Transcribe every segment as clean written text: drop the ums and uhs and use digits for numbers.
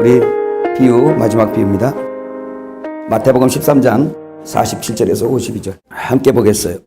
우리 비유, 마지막 비유입니다. 마태복음 13장 47절에서 52절 함께 보겠어요.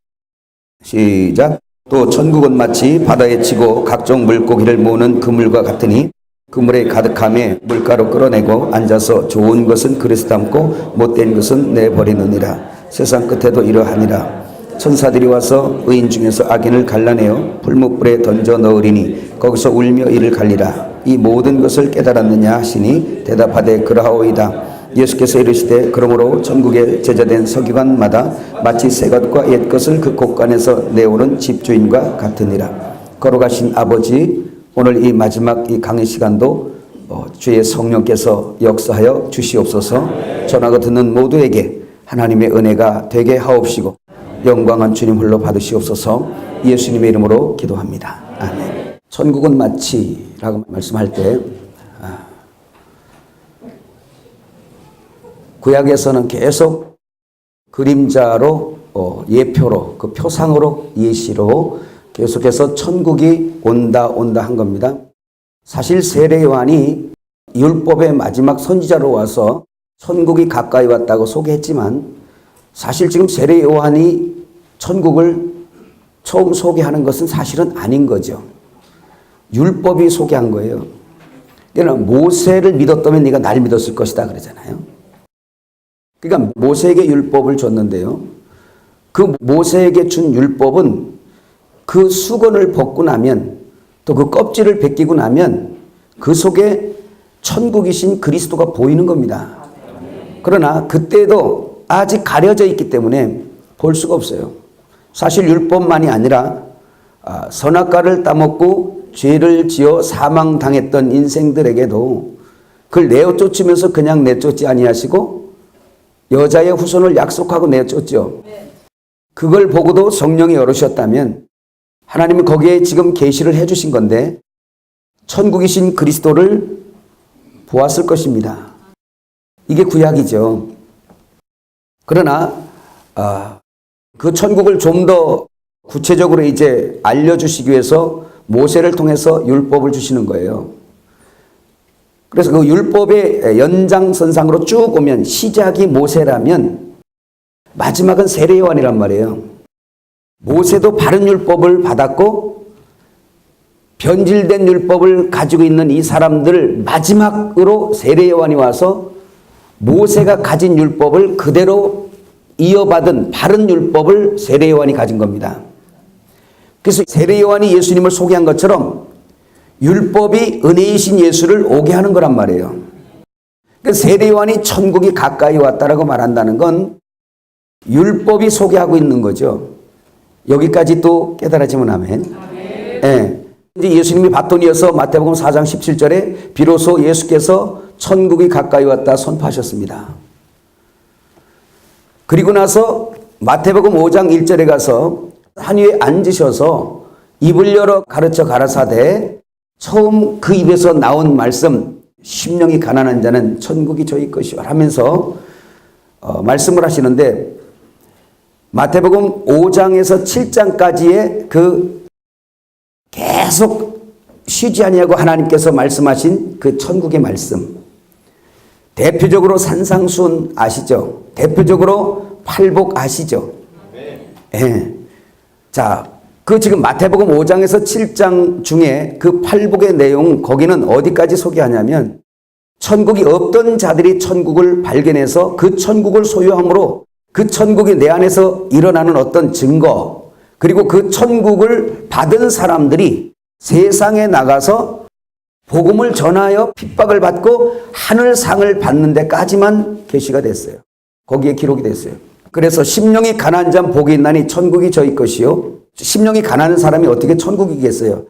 시작. 또 천국은 마치 바다에 치고 각종 물고기를 모으는 그물과 같으니 그물에 가득함에 물가로 끌어내고 앉아서 좋은 것은 그릇에 담고 못된 것은 내버리느니라. 세상 끝에도 이러하니라. 천사들이 와서 의인 중에서 악인을 갈라내어 풀무불에 던져 넣으리니 거기서 울며 이를 갈리라. 이 모든 것을 깨달았느냐 하시니 대답하되 그러하오이다. 예수께서 이르시되 그러므로 천국에 제자된 서기관마다 마치 새 것과 옛 것을 그 곳간에서 내오는 집주인과 같으니라. 걸어가신 아버지, 오늘 이 마지막 이 강의 시간도 주의 성령께서 역사하여 주시옵소서. 전하고 듣는 모두에게 하나님의 은혜가 되게 하옵시고 영광은 주님 홀로 받으시옵소서. 예수님의 이름으로 기도합니다. 아멘. 천국은 마치라고 말씀할 때 구약에서는 계속 그림자로 예표로 그 표상으로 예시로 계속해서 천국이 온다 한 겁니다. 사실 세례 요한이 율법의 마지막 선지자로 와서 천국이 가까이 왔다고 소개했지만 사실 지금 세례 요한이 천국을 처음 소개하는 것은 사실은 아닌 거죠. 율법이 소개한 거예요. 그러니까 모세를 믿었다면 네가 날 믿었을 것이다 그러잖아요. 그러니까 모세에게 율법을 줬는데요. 그 모세에게 준 율법은 그 수건을 벗고 나면 또 그 껍질을 벗기고 나면 그 속에 천국이신 그리스도가 보이는 겁니다. 그러나 그때도 아직 가려져 있기 때문에 볼 수가 없어요. 사실 율법만이 아니라 선악과를 따먹고 죄를 지어 사망당했던 인생들에게도 그걸 내어쫓으면서 그냥 내쫓지 아니하시고 여자의 후손을 약속하고 내쫓죠. 그걸 보고도 성령이 열으셨다면 하나님은 거기에 지금 계시를 해주신 건데 천국이신 그리스도를 보았을 것입니다. 이게 구약이죠. 그러나 그 천국을 좀 더 구체적으로 이제 알려주시기 위해서 모세를 통해서 율법을 주시는 거예요. 그래서 그 율법의 연장선상으로 쭉 오면 시작이 모세라면 마지막은 세례 요한이란 말이에요. 모세도 바른 율법을 받았고 변질된 율법을 가지고 있는 이 사람들 마지막으로 세례 요한이 와서 모세가 가진 율법을 그대로 이어받은 바른 율법을 세례 요한이 가진 겁니다. 그래서 세례 요한이 예수님을 소개한 것처럼 율법이 은혜이신 예수를 오게 하는 거란 말이에요. 그러니까 세례 요한이 천국이 가까이 왔다라고 말한다는 건 율법이 소개하고 있는 거죠. 여기까지 또 깨달아지면 아멘. 네. 이제 예수님이 바톤이어서 마태복음 4장 17절에 비로소 예수께서 천국이 가까이 왔다 선포하셨습니다. 그리고 나서 마태복음 5장 1절에 가서 한 위에 앉으셔서 입을 열어 가르쳐 가라사대 처음 그 입에서 나온 말씀 심령이 가난한 자는 천국이 저희 것이요 하면서 말씀을 하시는데 마태복음 5장에서 7장까지의 그 계속 쉬지 아니하고 하나님께서 말씀하신 그 천국의 말씀 대표적으로 산상수훈 아시죠? 대표적으로 팔복 아시죠? 네. 자, 그 지금 마태복음 5장에서 7장 중에 그 팔복의 내용 거기는 어디까지 소개하냐면 천국이 없던 자들이 천국을 발견해서 그 천국을 소유함으로 그 천국이 내 안에서 일어나는 어떤 증거 그리고 그 천국을 받은 사람들이 세상에 나가서 복음을 전하여 핍박을 받고 하늘상을 받는 데까지만 계시가 됐어요. 거기에 기록이 됐어요. 그래서 심령이 가난한 자는 복이 있나니 천국이 저희 것이요. 심령이 가난한 사람이 어떻게 천국이겠어요?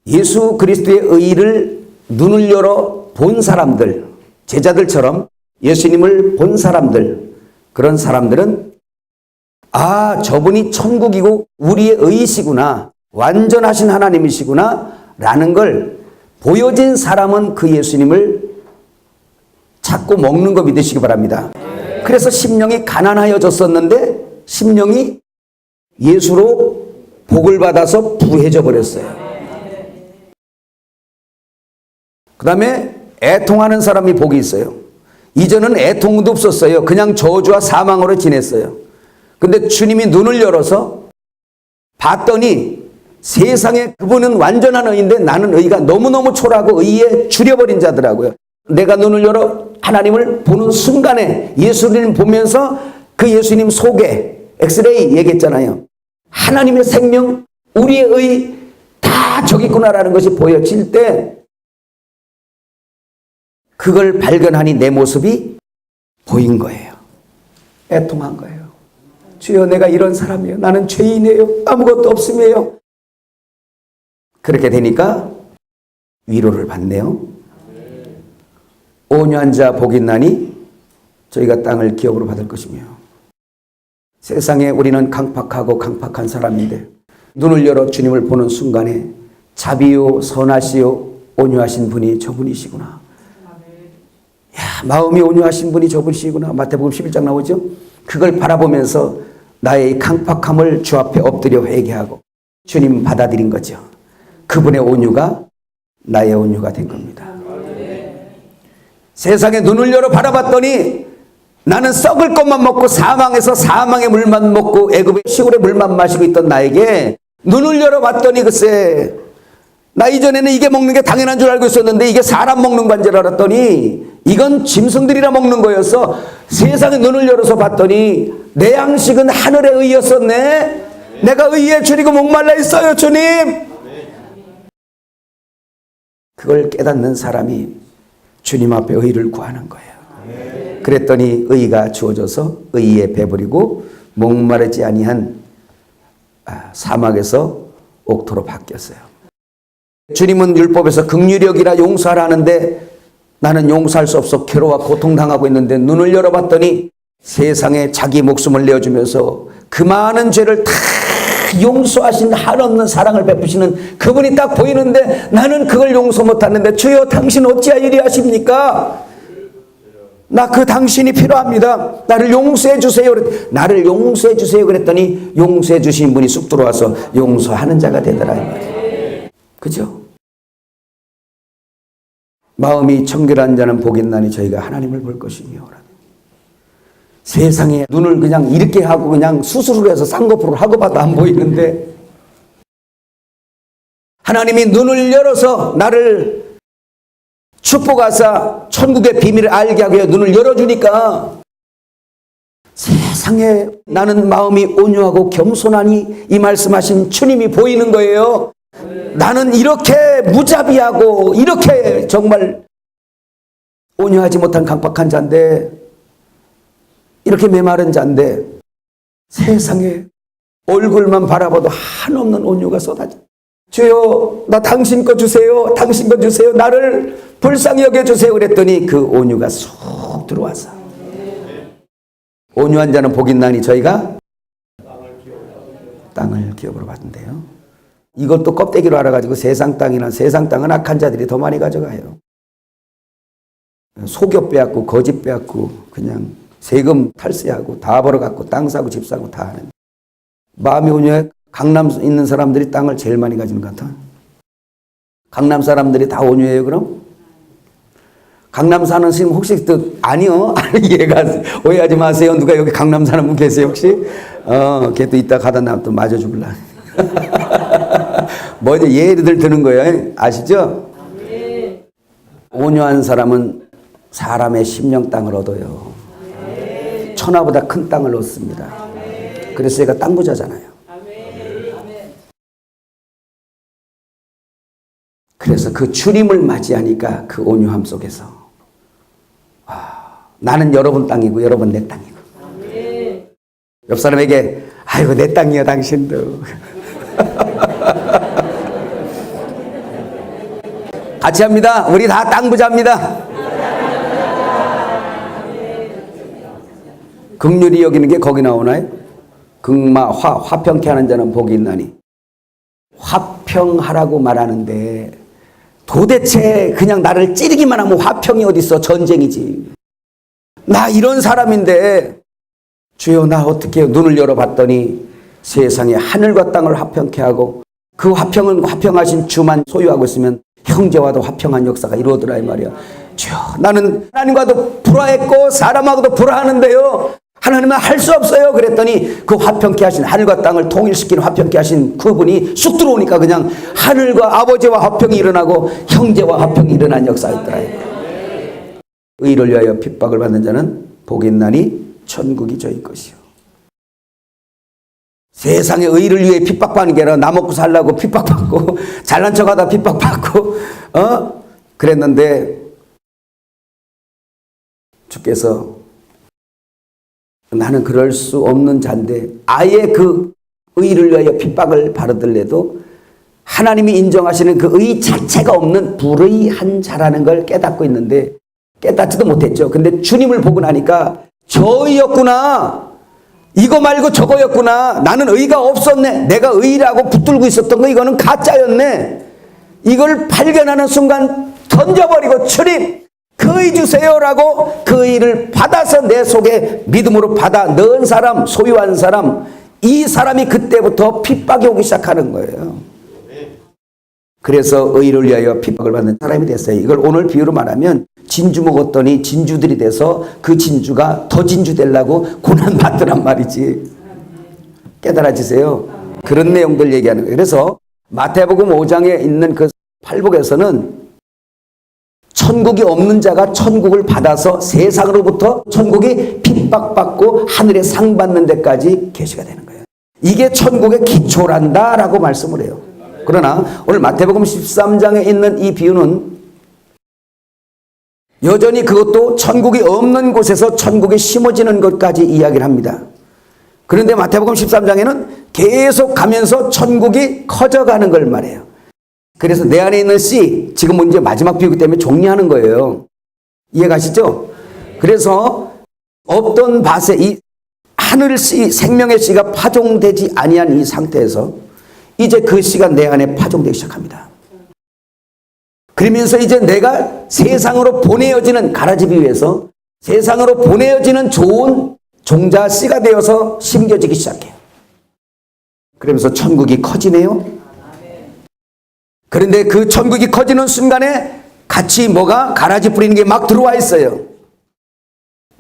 예수 그리스도의 의를 눈을 열어 본 사람들, 제자들처럼 예수님을 본 사람들, 그런 사람들은 아, 저분이 천국이고 우리의 의이시구나, 완전하신 하나님이시구나 라는 걸 보여진 사람은 그 예수님을 찾고 먹는 거 믿으시기 바랍니다. 그래서 심령이 가난하여졌었는데 심령이 예수로 복을 받아서 부해져 버렸어요. 그 다음에 애통하는 사람이 복이 있어요. 이전은 애통도 없었어요. 그냥 저주와 사망으로 지냈어요. 근데 주님이 눈을 열어서 봤더니 세상에 그분은 완전한 의인데 나는 의가 너무너무 초라하고 의에 줄여버린 자더라고요. 내가 눈을 열어 하나님을 보는 순간에 예수님 보면서 그 예수님 속에 엑스레이 얘기했잖아요. 하나님의 생명, 우리의 의 다 저기 있구나라는 것이 보여질 때 그걸 발견하니 내 모습이 보인 거예요. 애통한 거예요. 주여, 내가 이런 사람이에요. 나는 죄인이에요. 아무것도 없음이에요. 그렇게 되니까 위로를 받네요. 온유한 자 복이 있나니 저희가 땅을 기업으로 받을 것이며. 세상에 우리는 강팍하고 강팍한 사람인데 눈을 열어 주님을 보는 순간에 자비요 선하시요 온유하신 분이 저분이시구나. 야, 마음이 온유하신 분이 저분이시구나. 마태복음 11장 나오죠. 그걸 바라보면서 나의 강팍함을 주 앞에 엎드려 회개하고 주님 받아들인 거죠. 그분의 온유가 나의 온유가 된 겁니다. 세상에 눈을 열어 바라봤더니 나는 썩을 것만 먹고 사망에서 사망의 물만 먹고 애굽의 시골의 물만 마시고 있던 나에게 눈을 열어봤더니 글쎄, 나 이전에는 이게 먹는 게 당연한 줄 알고 있었는데 이게 사람 먹는 건 줄 알았더니 이건 짐승들이나 먹는 거였어. 세상에 눈을 열어서 봤더니 내 양식은 하늘의 의였었네. 내가 의에 줄이고 목말라 있어요, 주님. 그걸 깨닫는 사람이 주님 앞에 의를 구하는 거예요. 그랬더니 의가 주어져서 의에 배부리고 목마르지 아니한 사막에서 옥토로 바뀌었어요. 주님은 율법에서 긍휼력이라 용서하라 하는데 나는 용서할 수 없어 괴로워 고통당하고 있는데 눈을 열어봤더니 세상에 자기 목숨을 내어주면서 그 많은 죄를 다 용서하신 한없는 사랑을 베푸시는 그분이 딱 보이는데 나는 그걸 용서 못하는데 주여 당신 어찌하여 이리 하십니까? 나 그 당신이 필요합니다. 나를 용서해 주세요. 나를 용서해 주세요 그랬더니 용서해 주신 분이 쑥 들어와서 용서하는 자가 되더라 이 말이에요. 그죠? 마음이 청결한 자는 복이 있나니 저희가 하나님을 볼 것이며. 세상에 눈을 그냥 이렇게 하고 그냥 수술을 해서 쌍꺼풀을 하고 봐도 안 보이는데 하나님이 눈을 열어서 나를 축복하사 천국의 비밀을 알게 하고 눈을 열어주니까 세상에 나는 마음이 온유하고 겸손하니 이 말씀하신 주님이 보이는 거예요. 나는 이렇게 무자비하고 이렇게 정말 온유하지 못한 강팍한 자인데 이렇게 메마른 자인데 세상에 얼굴만 바라봐도 한없는 온유가 쏟아져. 주여 나 당신 거 주세요. 당신 거 주세요. 나를 불쌍히 여겨주세요. 그랬더니 그 온유가 쏙 들어와서 온유한 자는 복이 있나니 저희가 땅을 기업으로 받는데요. 이것도 껍데기로 알아가지고 세상 땅은 악한 자들이 더 많이 가져가요. 속여 빼앗고 거짓 빼앗고 그냥 세금 탈세하고 다 벌어갖고 땅 사고 집 사고 다 하는. 마음이 온유해. 강남 있는 사람들이 땅을 제일 많이 가지는 것 같아. 강남 사람들이 다 온유해요 그럼? 강남 사는 스님 혹시 또 아니요? 얘가 오해하지 마세요. 누가 여기 강남 사는 분 계세요 혹시? 걔 또 이따 가다 나면 또 맞아 죽을라. 먼저 예를 드는 거예요. 아시죠? 온유한 사람은 사람의 심령 땅을 얻어요. 천하보다 큰 땅을 얻습니다. 그래서 얘가 땅 부자잖아요. 그래서 그 주님을 맞이하니까 그 온유함 속에서 나는 여러분 땅이고 여러분 내 땅이고 옆 사람에게 아이고 내 땅이야 당신도 같이 합니다. 우리 다 땅 부자입니다. 긍휼히 여기는 게 거기 나오나요? 극마 화평케 하는 자는 복이 있나니. 화평하라고 말하는데 도대체 그냥 나를 찌르기만 하면 화평이 어딨어. 전쟁이지. 나 이런 사람인데 주여 나 어떻게 해요? 눈을 열어봤더니 세상에 하늘과 땅을 화평케 하고 그 화평은 화평하신 주만 소유하고 있으면 형제와도 화평한 역사가 이루어더라 이 말이야. 주여, 나는 하나님과도 불화했고 사람하고도 불화하는데요, 하나님은 할 수 없어요. 그랬더니 그 화평케 하신, 하늘과 땅을 통일시키는 화평케 하신 그분이 쑥 들어오니까 그냥 하늘과 아버지와 화평이 일어나고 형제와 화평이 일어난 역사였더라. 의를 위하여 핍박을 받는 자는 복이 있나니 천국이 저희 것이요. 세상에 의를 위해 핍박받는 게 아니라 나 먹고 살라고 핍박받고 잘난 척하다 핍박받고 그랬는데 주께서 나는 그럴 수 없는 자인데 아예 그 의를 위하여 핍박을 받으더라도 하나님이 인정하시는 그 의 자체가 없는 불의한 자라는 걸 깨닫고 있는데 깨닫지도 못했죠. 근데 주님을 보고 나니까 저의였구나, 이거 말고 저거였구나, 나는 의가 없었네, 내가 의라고 붙들고 있었던 거 이거는 가짜였네, 이걸 발견하는 순간 던져버리고 주님 그 의 주세요라고 그 의를 받아서 내 속에 믿음으로 받아 넣은 사람, 소유한 사람, 이 사람이 그때부터 핍박이 오기 시작하는 거예요. 그래서 의를 위하여 핍박을 받는 사람이 됐어요. 이걸 오늘 비유로 말하면 진주 먹었더니 진주들이 돼서 그 진주가 더 진주 되려고 고난 받더란 말이지. 깨달아지세요? 그런 내용들 얘기하는 거예요. 그래서 마태복음 5장에 있는 그 팔복에서는 천국이 없는 자가 천국을 받아서 세상으로부터 천국이 핍박받고 하늘에 상 받는 데까지 계시가 되는 거예요. 이게 천국의 기초란다 라고 말씀을 해요. 그러나 오늘 마태복음 13장에 있는 이 비유는 여전히 그것도 천국이 없는 곳에서 천국이 심어지는 것까지 이야기를 합니다. 그런데 마태복음 13장에는 계속 가면서 천국이 커져가는 걸 말해요. 그래서 내 안에 있는 씨, 지금 이제 마지막 비유기 때문에 정리하는 거예요. 이해가시죠? 그래서 없던 밭에 이 하늘 씨, 생명의 씨가 파종되지 아니한 이 상태에서 이제 그 씨가 내 안에 파종되기 시작합니다. 그러면서 이제 내가 세상으로 보내어지는, 가라지 비유에서 세상으로 보내어지는 좋은 종자 씨가 되어서 심겨지기 시작해요. 그러면서 천국이 커지네요. 그런데 그 천국이 커지는 순간에 같이 뭐가 가라지 뿌리는 게 막 들어와 있어요.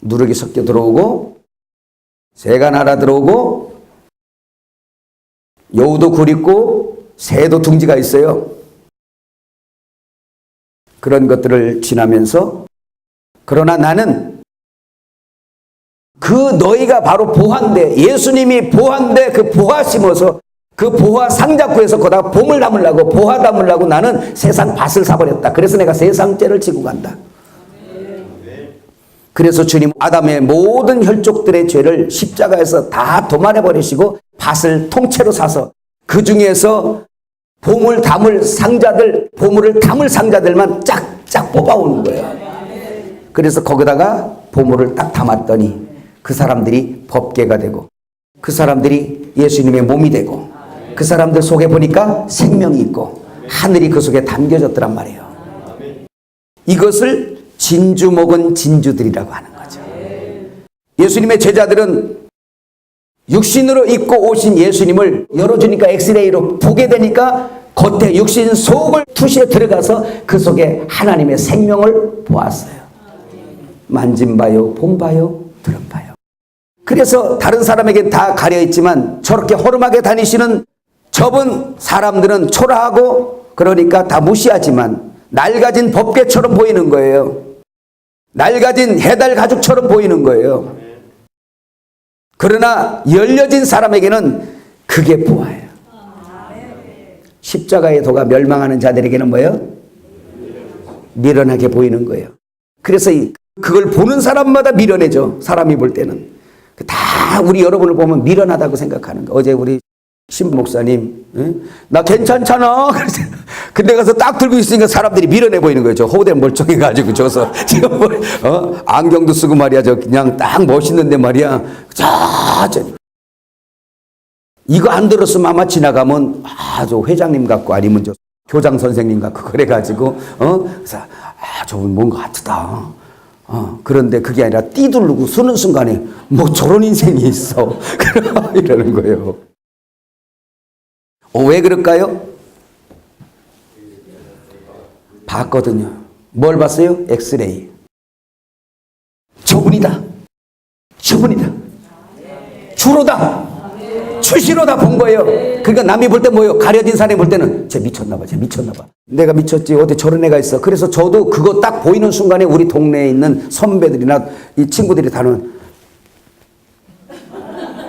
누룩이 섞여 들어오고 새가 날아 들어오고 여우도 굴있고 새도 둥지가 있어요. 그런 것들을 지나면서 그러나 나는 그 너희가 바로 보화인데, 예수님이 보화인데 그 보화 심어서 그 보화 상자구에서 거기다가 봄을 담으려고, 보화 담으려고 나는 세상 밭을 사버렸다. 그래서 내가 세상 죄를 지고 간다. 그래서 주님 아담의 모든 혈족들의 죄를 십자가에서 다 도말해버리시고 밭을 통째로 사서 그 중에서 보물 담을 상자들, 보물을 담을 상자들만 쫙쫙 뽑아오는 거예요. 그래서 거기다가 보물을 딱 담았더니 그 사람들이 법궤가 되고 그 사람들이 예수님의 몸이 되고 그 사람들 속에 보니까 생명이 있고 하늘이 그 속에 담겨졌더란 말이에요. 이것을 진주 먹은 진주들이라고 하는 거죠. 예수님의 제자들은 육신으로 입고 오신 예수님을 열어주니까 엑스레이로 보게 되니까 겉에 육신 속을 투시에 들어가서 그 속에 하나님의 생명을 보았어요. 만진 바요, 본 바요, 들은 바요. 그래서 다른 사람에게 다 가려있지만 저렇게 허름하게 다니시는 저분 사람들은 초라하고 그러니까 다 무시하지만 낡아진 법궤처럼 보이는 거예요. 낡아진 해달 가죽처럼 보이는 거예요. 그러나 열려진 사람에게는 그게 보아요. 십자가의 도가 멸망하는 자들에게는 뭐예요? 미련하게 보이는 거예요. 그래서 그걸 보는 사람마다 미련해져. 사람이 볼 때는 다 우리 여러분을 보면 미련하다고 생각하는 거예요. 어제 우리 신 목사님, 응? 나 괜찮잖아. 근데 가서 딱 들고 있으니까 사람들이 미련해 보이는 거예요. 저 호대 멀쩡해가지고 저서 지금 뭐, 안경도 쓰고 말이야. 저 그냥 딱 멋있는데 말이야. 이거 안 들었으면 아마 지나가면 저 회장님 같고 아니면 저 교장 선생님 같고 그래가지고 그래서 저분 뭔가 같다. 그런데 그게 아니라 띠두르고 서는 순간에 뭐 저런 인생이 있어. 이러는 거예요. 왜 그럴까요? 봤거든요. 뭘 봤어요? 엑스레이. 저분이다. 저분이다. 주로다. 수시로 다 본 거예요. 그러니까 남이 볼 때 뭐예요? 가려진 사람이 볼 때는 쟤 미쳤나봐, 쟤 미쳤나봐. 내가 미쳤지, 어디 저런 애가 있어. 그래서 저도 그거 딱 보이는 순간에 우리 동네에 있는 선배들이나 이 친구들이 다는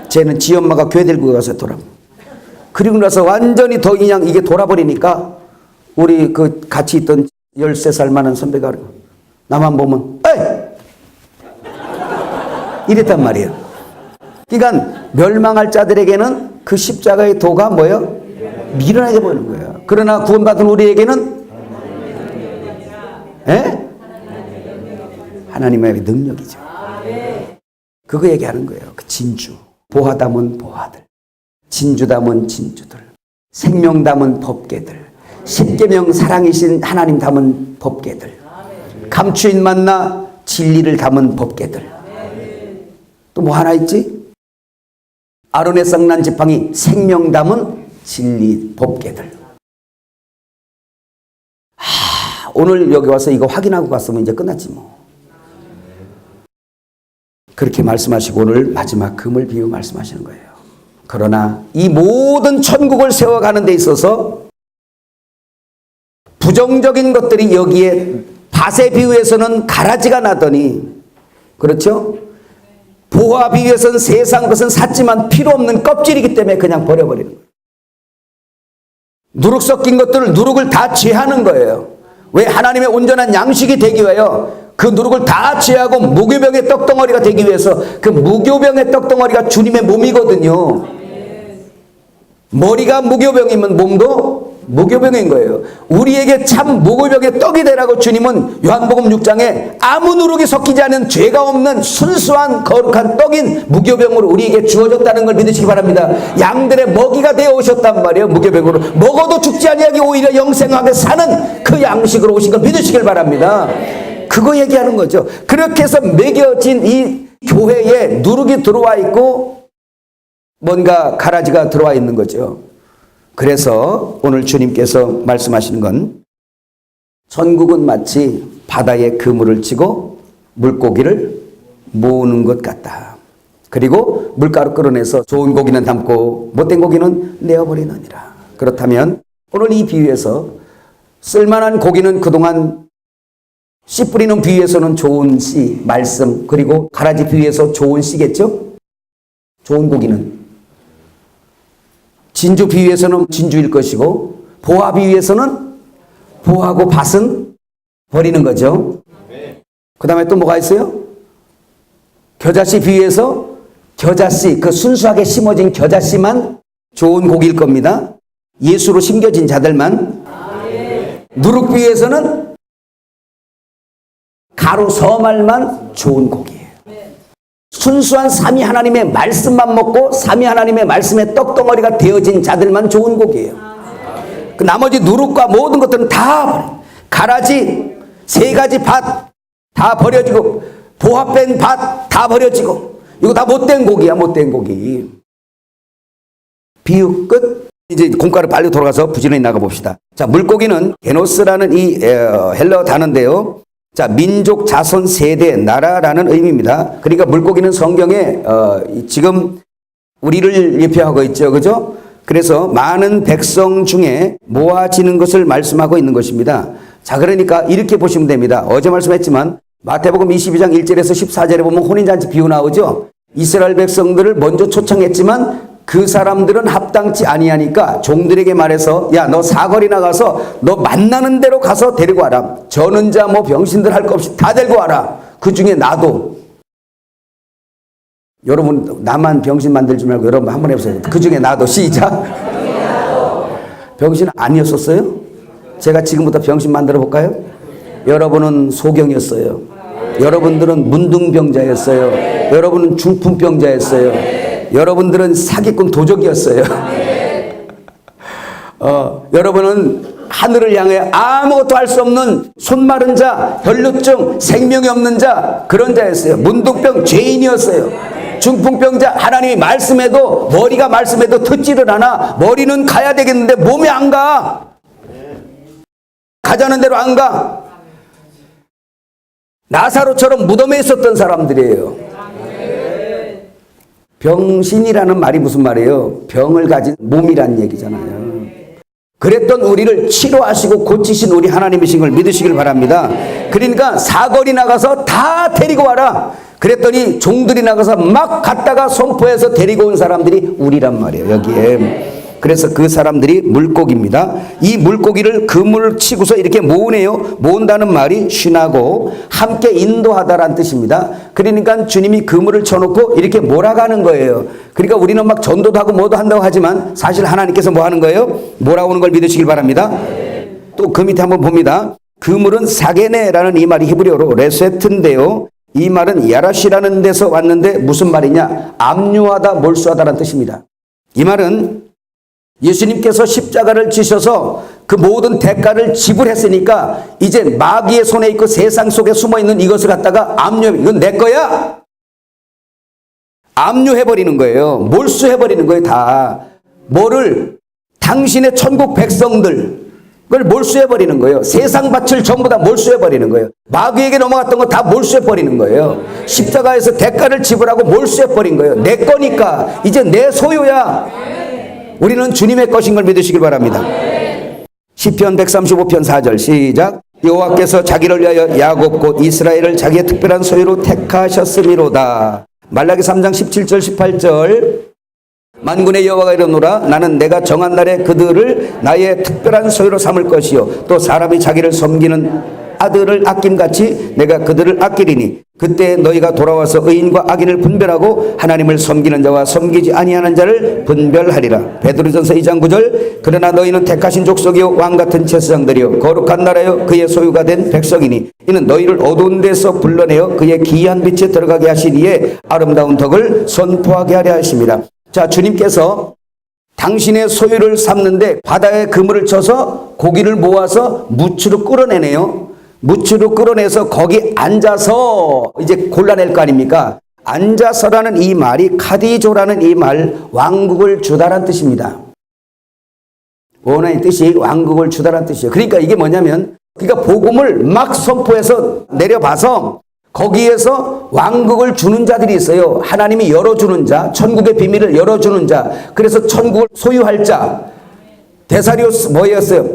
쟤는 지 엄마가 교회 데리고 가서 돌아. 그리고 나서 완전히 더 그냥 이게 돌아버리니까 우리 그 같이 있던 13살 많은 선배가 나만 보면 에이! 이랬단 말이에요. 그러니까 멸망할 자들에게는 그 십자가의 도가 뭐예요? 미련하게 보이는 거예요. 그러나 구원받은 우리에게는 에? 하나님의 능력이죠. 그거 얘기하는 거예요. 그 진주. 보화 담은 보화들, 진주 담은 진주들, 생명 담은 법궤들, 십계명 사랑이신 하나님 담은 법궤들, 감추인 만나 진리를 담은 법궤들. 또 뭐 하나 있지? 아론의 쌍난 지팡이 생명 담은 진리 법궤들. 오늘 여기 와서 이거 확인하고 갔으면 이제 끝났지 뭐. 그렇게 말씀하시고 오늘 마지막 금을 비유 말씀하시는 거예요. 그러나 이 모든 천국을 세워가는 데 있어서 부정적인 것들이 여기에 밭의 비유에서는 가라지가 나더니, 그렇죠? 보화 비유에서는 세상 것은 샀지만 필요 없는 껍질이기 때문에 그냥 버려버리는 거예요. 누룩 섞인 것들을 누룩을 다 취하는 거예요. 왜? 하나님의 온전한 양식이 되기 위하여 그 누룩을 다 취하고 무교병의 떡덩어리가 되기 위해서. 그 무교병의 떡덩어리가 주님의 몸이거든요. 머리가 무교병이면 몸도 무교병인 거예요. 우리에게 참 무교병의 떡이 되라고 주님은 요한복음 6장에 아무 누룩이 섞이지 않은 죄가 없는 순수한 거룩한 떡인 무교병으로 우리에게 주어졌다는 걸 믿으시기 바랍니다. 양들의 먹이가 되어 오셨단 말이에요. 무교병으로 먹어도 죽지 아니하게 오히려 영생하게 사는 그 양식으로 오신 걸 믿으시길 바랍니다. 그거 얘기하는 거죠. 그렇게 해서 매겨진 이 교회에 누룩이 들어와 있고 뭔가 가라지가 들어와 있는 거죠. 그래서 오늘 주님께서 말씀하시는 건 천국은 마치 바다에 그물을 치고 물고기를 모으는 것 같다. 그리고 물가로 끌어내서 좋은 고기는 담고 못된 고기는 내어버리느니라. 그렇다면 오늘 이 비유에서 쓸만한 고기는 그동안 씨 뿌리는 비유에서는 좋은 씨, 말씀, 그리고 가라지 비유에서 좋은 씨겠죠? 좋은 고기는. 진주 비유에서는 진주일 것이고, 보화 비유에서는 보화고 밭은 버리는 거죠. 그 다음에 또 뭐가 있어요? 겨자씨 비유에서 겨자씨, 그 순수하게 심어진 겨자씨만 좋은 고기일 겁니다. 예수로 심겨진 자들만. 누룩 비유에서는 가루 서말만 좋은 고기예요. 순수한 삼위 하나님의 말씀만 먹고 삼위 하나님의 말씀의 떡덩어리가 되어진 자들만 좋은 고기예요. 그 나머지 누룩과 모든 것들은 다 버려. 가라지, 세 가지 밭 다 버려지고, 보화 뺀 밭 다 버려지고, 이거 다 못된 고기야, 못된 고기. 비유 끝. 이제 공과를 빨리 돌아가서 부지런히 나가봅시다. 자, 물고기는 게노스라는 이 헬러 단어인데요. 자, 민족, 자손, 세대, 나라라는 의미입니다. 그러니까 물고기는 성경에 지금 우리를 예표하고 있죠. 그죠? 그래서 많은 백성 중에 모아지는 것을 말씀하고 있는 것입니다. 자, 그러니까 이렇게 보시면 됩니다. 어제 말씀했지만 마태복음 22장 1절에서 14절에 보면 혼인잔치 비유 나오죠. 이스라엘 백성들을 먼저 초청했지만 그 사람들은 합당치 아니하니까 종들에게 말해서, 야, 너 사거리 나가서 너 만나는 대로 가서 데리고 와라. 저는 자 뭐 병신들 할 거 없이 다 데리고 와라. 그 중에 나도. 여러분 나만 병신 만들지 말고 여러분 한번 해보세요. 그 중에 나도. 시작. 병신 아니었었어요? 제가 지금부터 병신 만들어 볼까요? 여러분은 소경이었어요. 여러분들은 문둥병자였어요. 여러분은 중풍병자였어요. 여러분들은 사기꾼 도적이었어요. 여러분은 하늘을 향해 아무것도 할 수 없는 손마른 자, 혈루증, 생명이 없는 자, 그런 자였어요. 문둥병 죄인이었어요. 중풍병자, 하나님이 말씀해도, 머리가 말씀해도 듣지를 않아. 머리는 가야 되겠는데 몸이 안 가. 가자는 대로 안 가. 나사로처럼 무덤에 있었던 사람들이에요. 병신이라는 말이 무슨 말이에요? 병을 가진 몸이란 얘기잖아요. 그랬던 우리를 치료하시고 고치신 우리 하나님이신 걸 믿으시길 바랍니다. 그러니까 사거리 나가서 다 데리고 와라. 그랬더니 종들이 나가서 막 갔다가 선포해서 데리고 온 사람들이 우리란 말이에요, 여기에. 그래서 그 사람들이 물고기입니다. 이 물고기를 그물을 치고서 이렇게 모으네요. 모은다는 말이 쉰하고 함께 인도하다라는 뜻입니다. 그러니까 주님이 그물을 쳐놓고 이렇게 몰아가는 거예요. 그러니까 우리는 막 전도도 하고 뭐도 한다고 하지만 사실 하나님께서 뭐 하는 거예요? 몰아오는 걸 믿으시길 바랍니다. 또 그 밑에 한번 봅니다. 그물은 사게네라는 이 말이 히브리어로 레세트인데요. 이 말은 야라시라는 데서 왔는데 무슨 말이냐? 압류하다, 몰수하다라는 뜻입니다. 이 말은 예수님께서 십자가를 지셔서 그 모든 대가를 지불했으니까 이제 마귀의 손에 있고 세상 속에 숨어있는 이것을 갖다가 압류, 이건 내 거야! 압류해버리는 거예요. 몰수해버리는 거예요, 다. 뭐를? 당신의 천국 백성들, 그걸 몰수해버리는 거예요. 세상 밭을 전부 다 몰수해버리는 거예요. 마귀에게 넘어갔던 거 다 몰수해버리는 거예요. 십자가에서 대가를 지불하고 몰수해버린 거예요. 내 거니까 이제 내 소유야. 우리는 주님의 것인 걸 믿으시길 바랍니다. 시편 135편 4절 시작. 여호와께서 자기를 위하여 야곱 곧 이스라엘을 자기의 특별한 소유로 택하셨음이로다. 말라기 3장 17절 18절 만군의 여호와가 이르노라 나는 내가 정한 날에 그들을 나의 특별한 소유로 삼을 것이요 또 사람이 자기를 섬기는 아들을 아낌같이 내가 그들을 아끼리니 그때 너희가 돌아와서 의인과 악인을 분별하고 하나님을 섬기는 자와 섬기지 아니하는 자를 분별하리라. 베드로전서 2장 9절 그러나 너희는 택하신 족속이요 왕같은 제사장들이요 거룩한 나라요 그의 소유가 된 백성이니 이는 너희를 어두운 데서 불러내어 그의 기이한 빛에 들어가게 하시니에 아름다운 덕을 선포하게 하려 하십니다. 자, 주님께서 당신의 소유를 삼는데 바다에 그물을 쳐서 고기를 모아서 무추로 끌어내네요. 무추로 끌어내서 거기 앉아서 이제 골라낼 거 아닙니까? 앉아서라는 이 말이 카디조라는 이 말 왕국을 주다란 뜻입니다. 원어의 뜻이 왕국을 주다란 뜻이에요. 그러니까 이게 뭐냐면 그러니까 복음을 막 선포해서 내려봐서 거기에서 왕국을 주는 자들이 있어요. 하나님이 열어주는 자, 천국의 비밀을 열어주는 자. 그래서 천국을 소유할 자. 데사리오스 뭐였어요?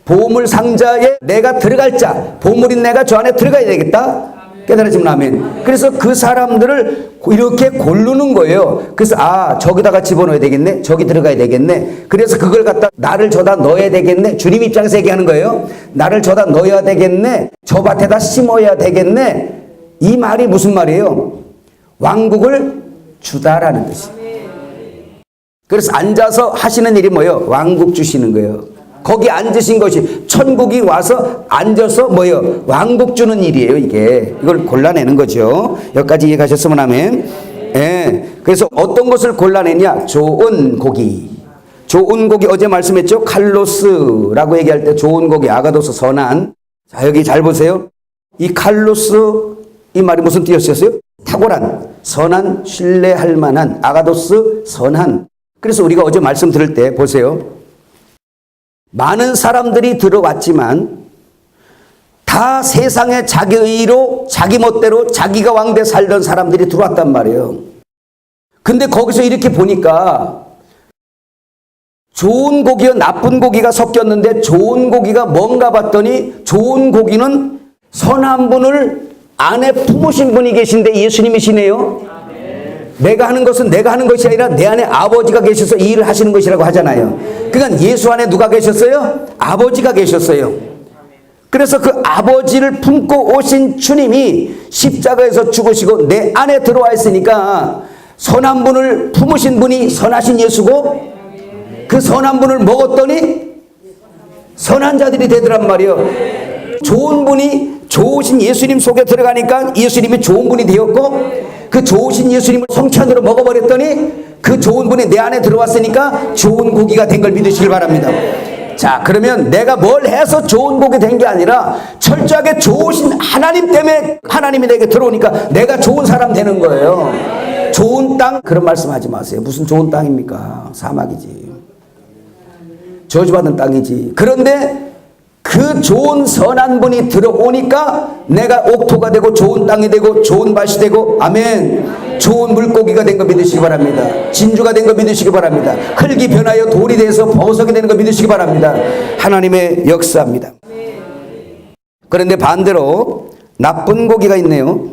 보물 상자에 내가 들어갈 자. 보물인 내가 저 안에 들어가야 되겠다. 깨달아지면 아멘. 그래서 그 사람들을 이렇게 고르는 거예요. 그래서 저기다가 집어넣어야 되겠네. 저기 들어가야 되겠네. 그래서 그걸 갖다 나를 저다 넣어야 되겠네. 주님 입장에서 얘기하는 거예요. 나를 저다 넣어야 되겠네. 저 밭에다 심어야 되겠네. 이 말이 무슨 말이에요? 왕국을 주다라는 뜻이에요. 그래서 앉아서 하시는 일이 뭐예요? 왕국 주시는 거예요. 거기 앉으신 것이 천국이 와서 앉아서 뭐예요? 왕국 주는 일이에요. 이걸 골라내는 거죠. 여기까지 이해가셨으면 하면. 예. 그래서 어떤 것을 골라내냐? 좋은 고기. 좋은 고기 어제 말씀했죠? 칼로스라고 얘기할 때 좋은 고기 아가도스 선한. 자, 여기 잘 보세요. 이 칼로스 이 말이 무슨 뜻이었어요? 탁월한, 선한, 신뢰할 만한, 아가도스, 선한. 그래서 우리가 어제 말씀 들을 때 보세요. 많은 사람들이 들어왔지만 다 세상에 자기 의로 자기 멋대로 자기가 왕대 살던 사람들이 들어왔단 말이에요. 근데 거기서 이렇게 보니까 좋은 고기와 나쁜 고기가 섞였는데 좋은 고기가 뭔가 봤더니 좋은 고기는 선한 분을 안에 품으신 분이 계신데 예수님이시네요. 내가 하는 것은 내가 하는 것이 아니라 내 안에 아버지가 계셔서 이 일을 하시는 것이라고 하잖아요. 그러니까 예수 안에 누가 계셨어요? 아버지가 계셨어요. 그래서 그 아버지를 품고 오신 주님이 십자가에서 죽으시고 내 안에 들어와 있으니까 선한 분을 품으신 분이 선하신 예수고 그 선한 분을 먹었더니 선한 자들이 되더란 말이에요. 좋은 분이 좋으신 예수님 속에 들어가니까 예수님이 좋은 분이 되었고 그 좋으신 예수님을 성찬으로 먹어버렸더니 그 좋은 분이 내 안에 들어왔으니까 좋은 고기가 된 걸 믿으시길 바랍니다. 자, 그러면 내가 뭘 해서 좋은 고기 된 게 아니라 철저하게 좋으신 하나님 때문에 하나님이 내게 들어오니까 내가 좋은 사람 되는 거예요. 좋은 땅 그런 말씀 하지 마세요. 무슨 좋은 땅입니까? 사막이지. 저주받은 땅이지. 그런데 그 좋은 선한 분이 들어오니까 내가 옥토가 되고 좋은 땅이 되고 좋은 밭이 되고 아멘. 좋은 물고기가 된 거 믿으시기 바랍니다. 진주가 된 거 믿으시기 바랍니다. 흙이 변하여 돌이 돼서 보석이 되는 거 믿으시기 바랍니다. 하나님의 역사입니다. 그런데 반대로 나쁜 고기가 있네요.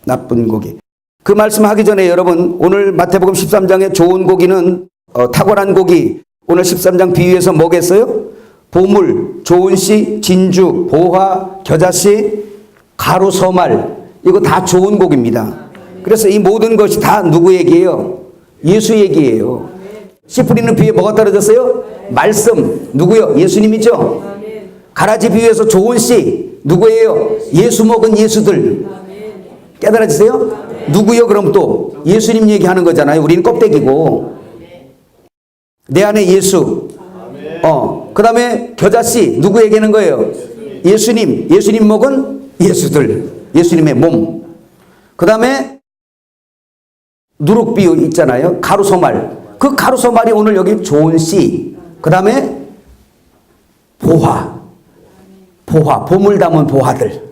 나쁜 고기. 그 말씀하기 전에 여러분, 오늘 마태복음 13장의 좋은 고기는 탁월한 고기, 오늘 13장 비유에서 뭐겠어요? 보물, 좋은 씨, 진주, 보화, 겨자씨, 가루, 서말, 이거 다 좋은 고기입니다. 그래서 이 모든 것이 다 누구 얘기예요? 예수 얘기예요. 씨 뿌리는 비유에 뭐가 떨어졌어요? 말씀. 누구요? 예수님이죠. 가라지 비유에서 좋은 씨 누구예요? 예수 먹은 예수들. 깨달아지세요? 누구요? 그럼 또 예수님 얘기하는 거잖아요. 우리는 껍데기고. 내 안에 예수. 그 다음에 겨자씨 누구 얘기하는 거예요? 예수님. 예수님 먹은 예수들. 예수님의 몸. 그 다음에 누룩 비유 있잖아요. 가루소말. 그 가루소말이 오늘 여기 좋은 씨. 그 다음에 보화. 보화. 보물 담은 보화들.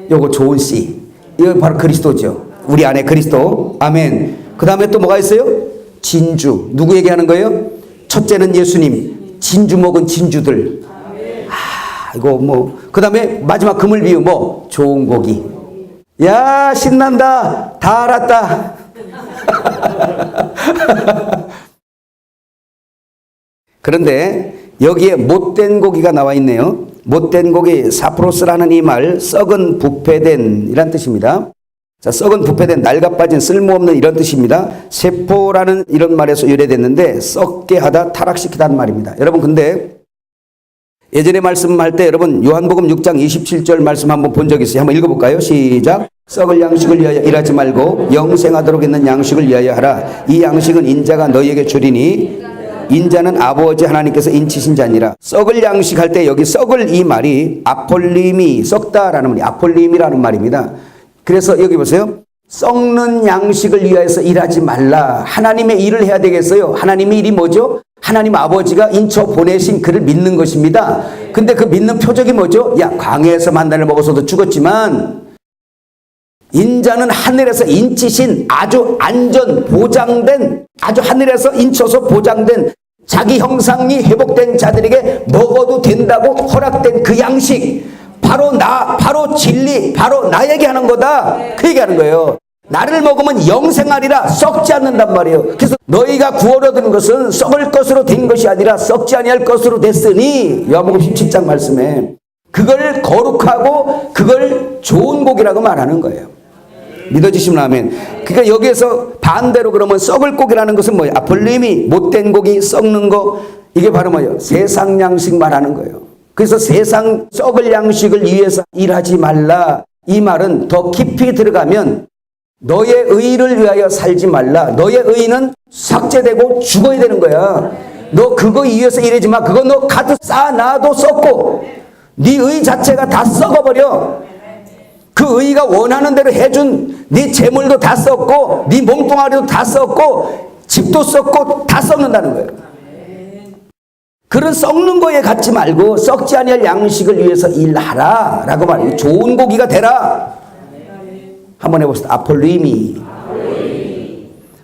요거 좋은 씨. 이거 바로 그리스도죠. 우리 안에 그리스도. 아멘. 그 다음에 또 뭐가 있어요? 진주. 누구 얘기하는 거예요? 첫째는 예수님. 진주 먹은 진주들. 이거 뭐. 그 다음에 마지막 그물 비유 뭐? 좋은 고기. 야, 신난다. 다 알았다. 그런데 여기에 못된 고기가 나와 있네요. 못된 고기, 사프로스라는 이 말, 썩은 부패된 이란 뜻입니다. 자, 썩은 부패된 낡아빠진 쓸모없는 이런 뜻입니다. 세포라는 이런 말에서 유래됐는데 썩게 하다 타락시키다는 말입니다. 여러분 근데 예전에 말씀할 때 여러분 요한복음 6장 27절 말씀 한번 본 적 있어요. 한번 읽어볼까요? 시작. 썩을 양식을 위하여 일하지 말고 영생하도록 있는 양식을 위하여 하라. 이 양식은 인자가 너희에게 주리니 인자는 아버지 하나님께서 인치신 자니라. 썩을 양식 할 때 여기 썩을 이 말이 아폴림이 썩다라는 말이 아폴림이라는 말입니다. 그래서 여기 보세요. 썩는 양식을 위하여서 일하지 말라. 하나님의 일을 해야 되겠어요. 하나님의 일이 뭐죠? 하나님 아버지가 인쳐 보내신 그를 믿는 것입니다. 근데 그 믿는 표적이 뭐죠? 야, 광야에서 만나를 먹어서도 죽었지만 인자는 하늘에서 인치신 아주 안전 보장된, 아주 하늘에서 인쳐서 보장된 자기 형상이 회복된 자들에게 먹어도 된다고 허락된 그 양식, 바로 나, 바로 진리, 바로 나에게 하는 거다. 그 얘기하는 거예요. 나를 먹으면 영생하리라. 썩지 않는단 말이에요. 그래서 너희가 구원 얻은 것은 썩을 것으로 된 것이 아니라 썩지 아니할 것으로 됐으니, 요한복음 17장 말씀에 그걸 거룩하고 그걸 좋은 고기라고 말하는 거예요. 믿어지시면 아멘. 그러니까 여기에서 반대로 그러면 썩을 고기라는 것은 뭐예요? 아폴림이 못된 고기, 썩는 거, 이게 바로 뭐예요? 세상 양식 말하는 거예요. 그래서 세상 썩을 양식을 위해서 일하지 말라. 이 말은 더 깊이 들어가면 너의 의를 위하여 살지 말라. 너의 의는 삭제되고 죽어야 되는 거야. 너 그거 위해서 일하지 마. 그거 너 가득 쌓아놔도 썩고 네 의 자체가 다 썩어버려. 그 의가 원하는 대로 해준 네 재물도 다 썩고 네 몸뚱아리도 다 썩고 집도 썩고 다 썩는다는 거예요. 그런 썩는 거에 갖지 말고 썩지 아니할 양식을 위해서 일하라 라고 말해요. 좋은 고기가 되라. 한번 해봅시다. 아폴림이.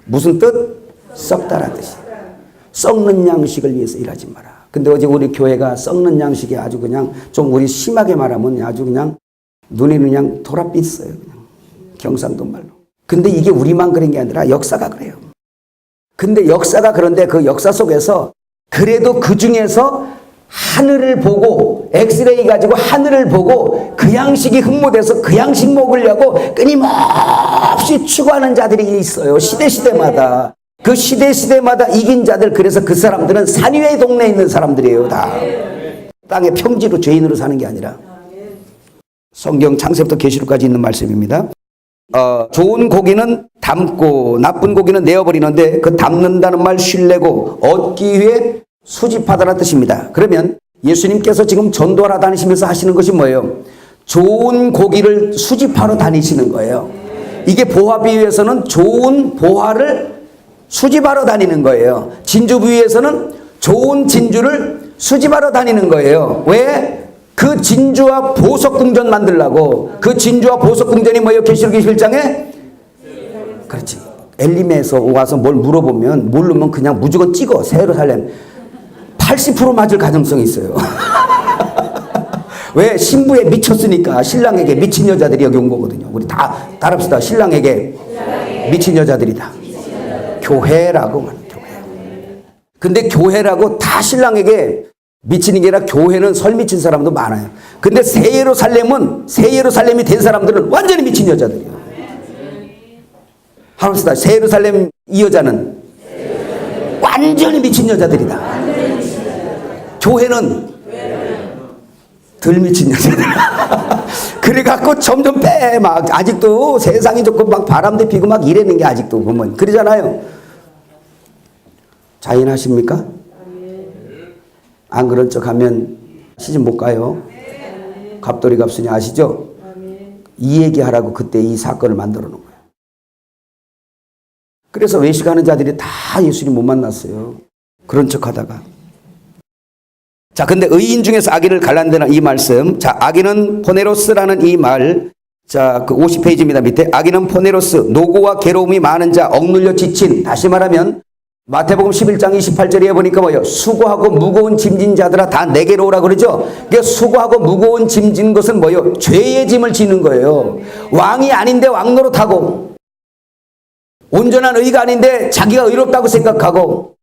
무슨 뜻? 썩다라는 뜻이에요. 썩는 양식을 위해서 일하지 마라. 근데 어제 우리 교회가 썩는 양식이 아주 그냥 좀 우리 심하게 말하면 아주 그냥 눈이 그냥 돌아빛어요. 그냥 경상도 말로. 근데 이게 우리만 그런 게 아니라 역사가 그래요. 근데 역사가 그런데 그 역사 속에서 그래도 그 중에서 하늘을 보고 엑스레이 가지고 하늘을 보고 그 양식이 흠모돼서 그 양식 먹으려고 끊임없이 추구하는 자들이 있어요. 시대마다. 그 시대마다 이긴 자들, 그래서 그 사람들은 산 위의 동네에 있는 사람들이에요. 다. 땅의 평지로 죄인으로 사는 게 아니라. 성경 창세부터 계시록까지 있는 말씀입니다. 좋은 고기는 담고 나쁜 고기는 내어버리는데 그 담는다는 말 신뢰고 얻기 위해 수집하다는 뜻입니다. 그러면 예수님께서 지금 전도하러 다니시면서 하시는 것이 뭐예요? 좋은 고기를 수집하러 다니시는 거예요. 이게 보화 비유에서는 좋은 보화를 수집하러 다니는 거예요. 진주 비유에서는 좋은 진주를 수집하러 다니는 거예요. 왜? 그 진주와 보석 궁전 만들라고. 그 진주와 보석 궁전이 뭐예요? 계시록 21장에? 그렇지. 엘림에서 와서 뭘 물어보면 모르면 그냥 무조건 찍어. 새 예루살렘 80% 맞을 가능성이 있어요. 왜? 신부에 미쳤으니까 신랑에게 미친 여자들이 여기 온 거거든요. 우리 다 따라합시다. 신랑에게 미친 여자들이다. 교회라고 말해요. 교회. 근데 교회라고 다 신랑에게 미치는 게 아니라 교회는 설 미친 사람도 많아요. 근데 새 예루살렘이 된 사람들은 완전히 미친 여자들이에요. 합시다. 새 예루살렘 이 여자는 완전히 미친 여자들이다. 교회는 덜 미친 여자들. 그래갖고 점점 막 아직도 세상이 좋고 막 바람도 피고 막 이래는 게 아직도 보면 그러잖아요. 자인하십니까? 안 그런 척 하면 시집 못 가요. 갑돌이 갑순이 아시죠? 이 얘기하라고 그때 이 사건을 만들어 놓은 거예요. 그래서 외식하는 자들이 다 예수님 못 만났어요. 그런 척 하다가. 자, 근데 의인 중에서 악인을 갈라낸다는 이 말씀. 자, 악인은 포네로스라는 이 말. 자, 그 50페이지입니다. 밑에. 악인은 포네로스, 노고와 괴로움이 많은 자, 억눌려 지친. 다시 말하면 마태복음 11장 28절에 보니까 뭐예요? 수고하고 무거운 짐진 자들아 다 내게로 오라 그러죠. 그러니까 수고하고 무거운 짐진 것은 뭐예요? 죄의 짐을 지는 거예요. 왕이 아닌데 왕 노릇하고, 온전한 의가 아닌데 자기가 의롭다고 생각하고,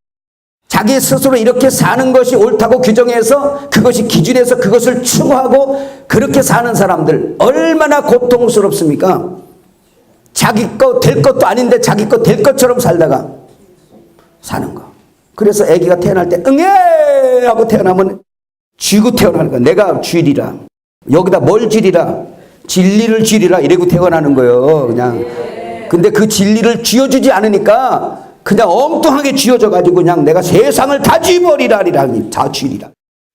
자기 스스로 이렇게 사는 것이 옳다고 규정해서 그것이 기준에서 그것을 추구하고 그렇게 사는 사람들 얼마나 고통스럽습니까? 자기 거 될 것도 아닌데 자기 거 될 것처럼 살다가 사는 거. 그래서 아기가 태어날 때 응애 하고 태어나면 쥐고 태어나는 거야. 내가 쥐리라. 여기다 뭘 쥐리라? 진리를 쥐리라. 이러고 태어나는 거예요. 그냥. 근데 그 진리를 쥐어주지 않으니까 그냥 엉뚱하게 쥐어져가지고 그냥 내가 세상을 다 쥐버리라리라. 다 쥐리라.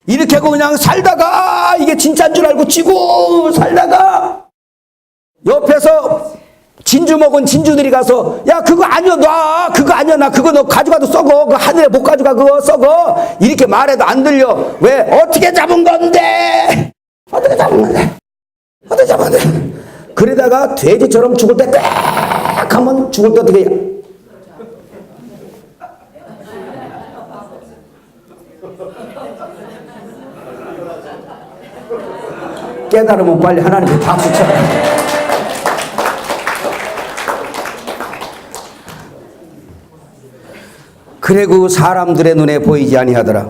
이렇게 하고 그냥 살다가 이게 진짜인 줄 알고 쥐고 살다가 옆에서 진주 먹은 진주들이 가서 야 그거 아니야 놔 그거 아니야 나 그거 너 가져가도 썩어 그 하늘에 못 가져가 그거 썩어 이렇게 말해도 안 들려. 왜? 어떻게 잡은 건데 어떻게 잡은 건데 어떻게 잡은 건데. 그러다가 돼지처럼 죽을 때 딱 하면 죽을 때 어떻게 해요? 깨달으면 빨리 하나님께 박수 쳐라. 그리고 사람들의 눈에 보이지 아니하더라.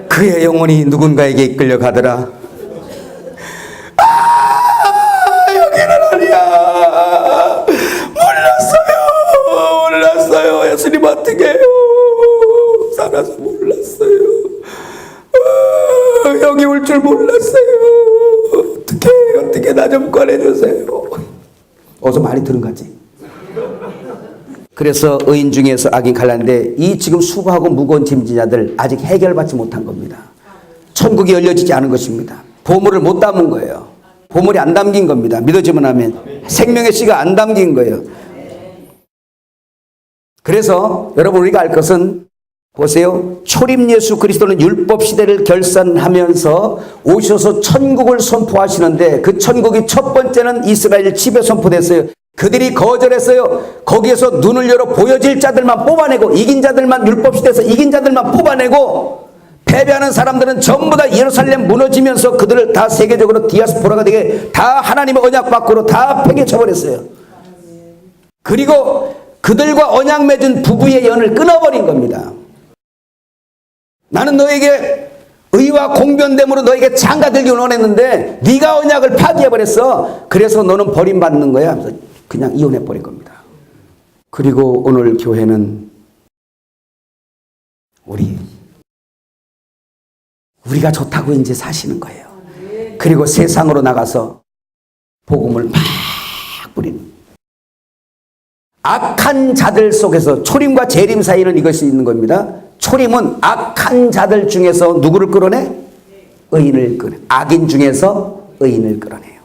그의 영혼이 누군가에게 이끌려가더라. 여기는 아니야. 몰랐어요. 예수님 어떻게 해요? 살아서 몰랐어요. 여기 올 줄 몰랐어요. 어떻게 나 좀 꺼내주세요. 어서 많이 들은 거지. 그래서 의인 중에서 악인 갈라는데 이 지금 수고하고 무거운 짐진자들 아직 해결받지 못한 겁니다. 천국이 열려지지 않은 것입니다. 보물을 못 담은 거예요. 보물이 안 담긴 겁니다. 믿어지면 하면 생명의 씨가 안 담긴 거예요. 그래서 여러분 우리가 알 것은 보세요. 초림 예수 그리스도는 율법 시대를 결산하면서 오셔서 천국을 선포하시는데 그 천국이 첫 번째는 이스라엘 집에 선포됐어요. 그들이 거절했어요. 거기에서 눈을 열어 보여질 자들만 뽑아내고 이긴 자들만 율법 시대에서 이긴 자들만 뽑아내고 패배하는 사람들은 전부 다 예루살렘 무너지면서 그들을 다 세계적으로 디아스포라가 되게 다 하나님의 언약 밖으로 다 팽개쳐버렸어요. 그리고 그들과 언약 맺은 부부의 연을 끊어버린 겁니다. 나는 너에게 의와 공변됨으로 너에게 장가들기 원했는데 네가 언약을 파기해버렸어. 그래서 너는 버림받는 거야 하면서 그냥 이혼해버린 겁니다. 그리고 오늘 교회는 우리가 좋다고 이제 사시는 거예요. 그리고 세상으로 나가서 복음을 막 뿌리는. 악한 자들 속에서 초림과 재림 사이는 이것이 있는 겁니다. 초림은 악한 자들 중에서 누구를 끌어내? 의인을 끌어내. 악인 중에서 의인을 끌어내요.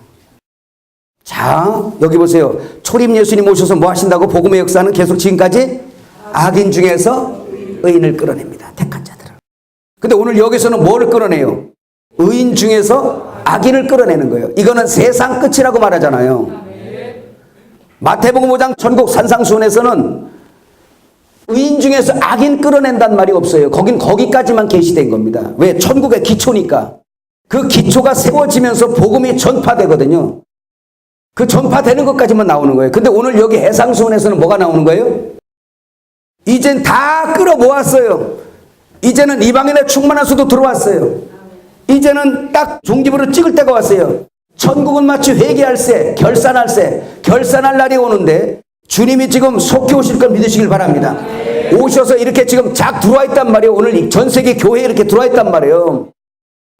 자, 여기 보세요. 초림 예수님 오셔서 뭐 하신다고? 복음의 역사는 계속 지금까지 악인 중에서 의인을 끌어냅니다. 택한 자들을. 근데 오늘 여기서는 뭐를 끌어내요? 의인 중에서 악인을 끌어내는 거예요. 이거는 세상 끝이라고 말하잖아요. 마태복음 5장 천국 산상수훈에서는 의인 중에서 악인 끌어낸다는 말이 없어요. 거긴 거기까지만 계시된 겁니다. 왜? 천국의 기초니까. 그 기초가 세워지면서 복음이 전파되거든요. 그 전파되는 것까지만 나오는 거예요. 근데 오늘 여기 해상수훈에서는 뭐가 나오는 거예요? 이젠 다 끌어모았어요. 이제는 이방인의 충만한 수도 들어왔어요. 이제는 딱 종집으로 찍을 때가 왔어요. 천국은 마치 회개할세, 결산할 날이 오는데 주님이 지금 속히 오실 걸 믿으시길 바랍니다. 오셔서 이렇게 지금 작 들어와 있단 말이에요. 오늘 전 세계 교회에 이렇게 들어와 있단 말이에요.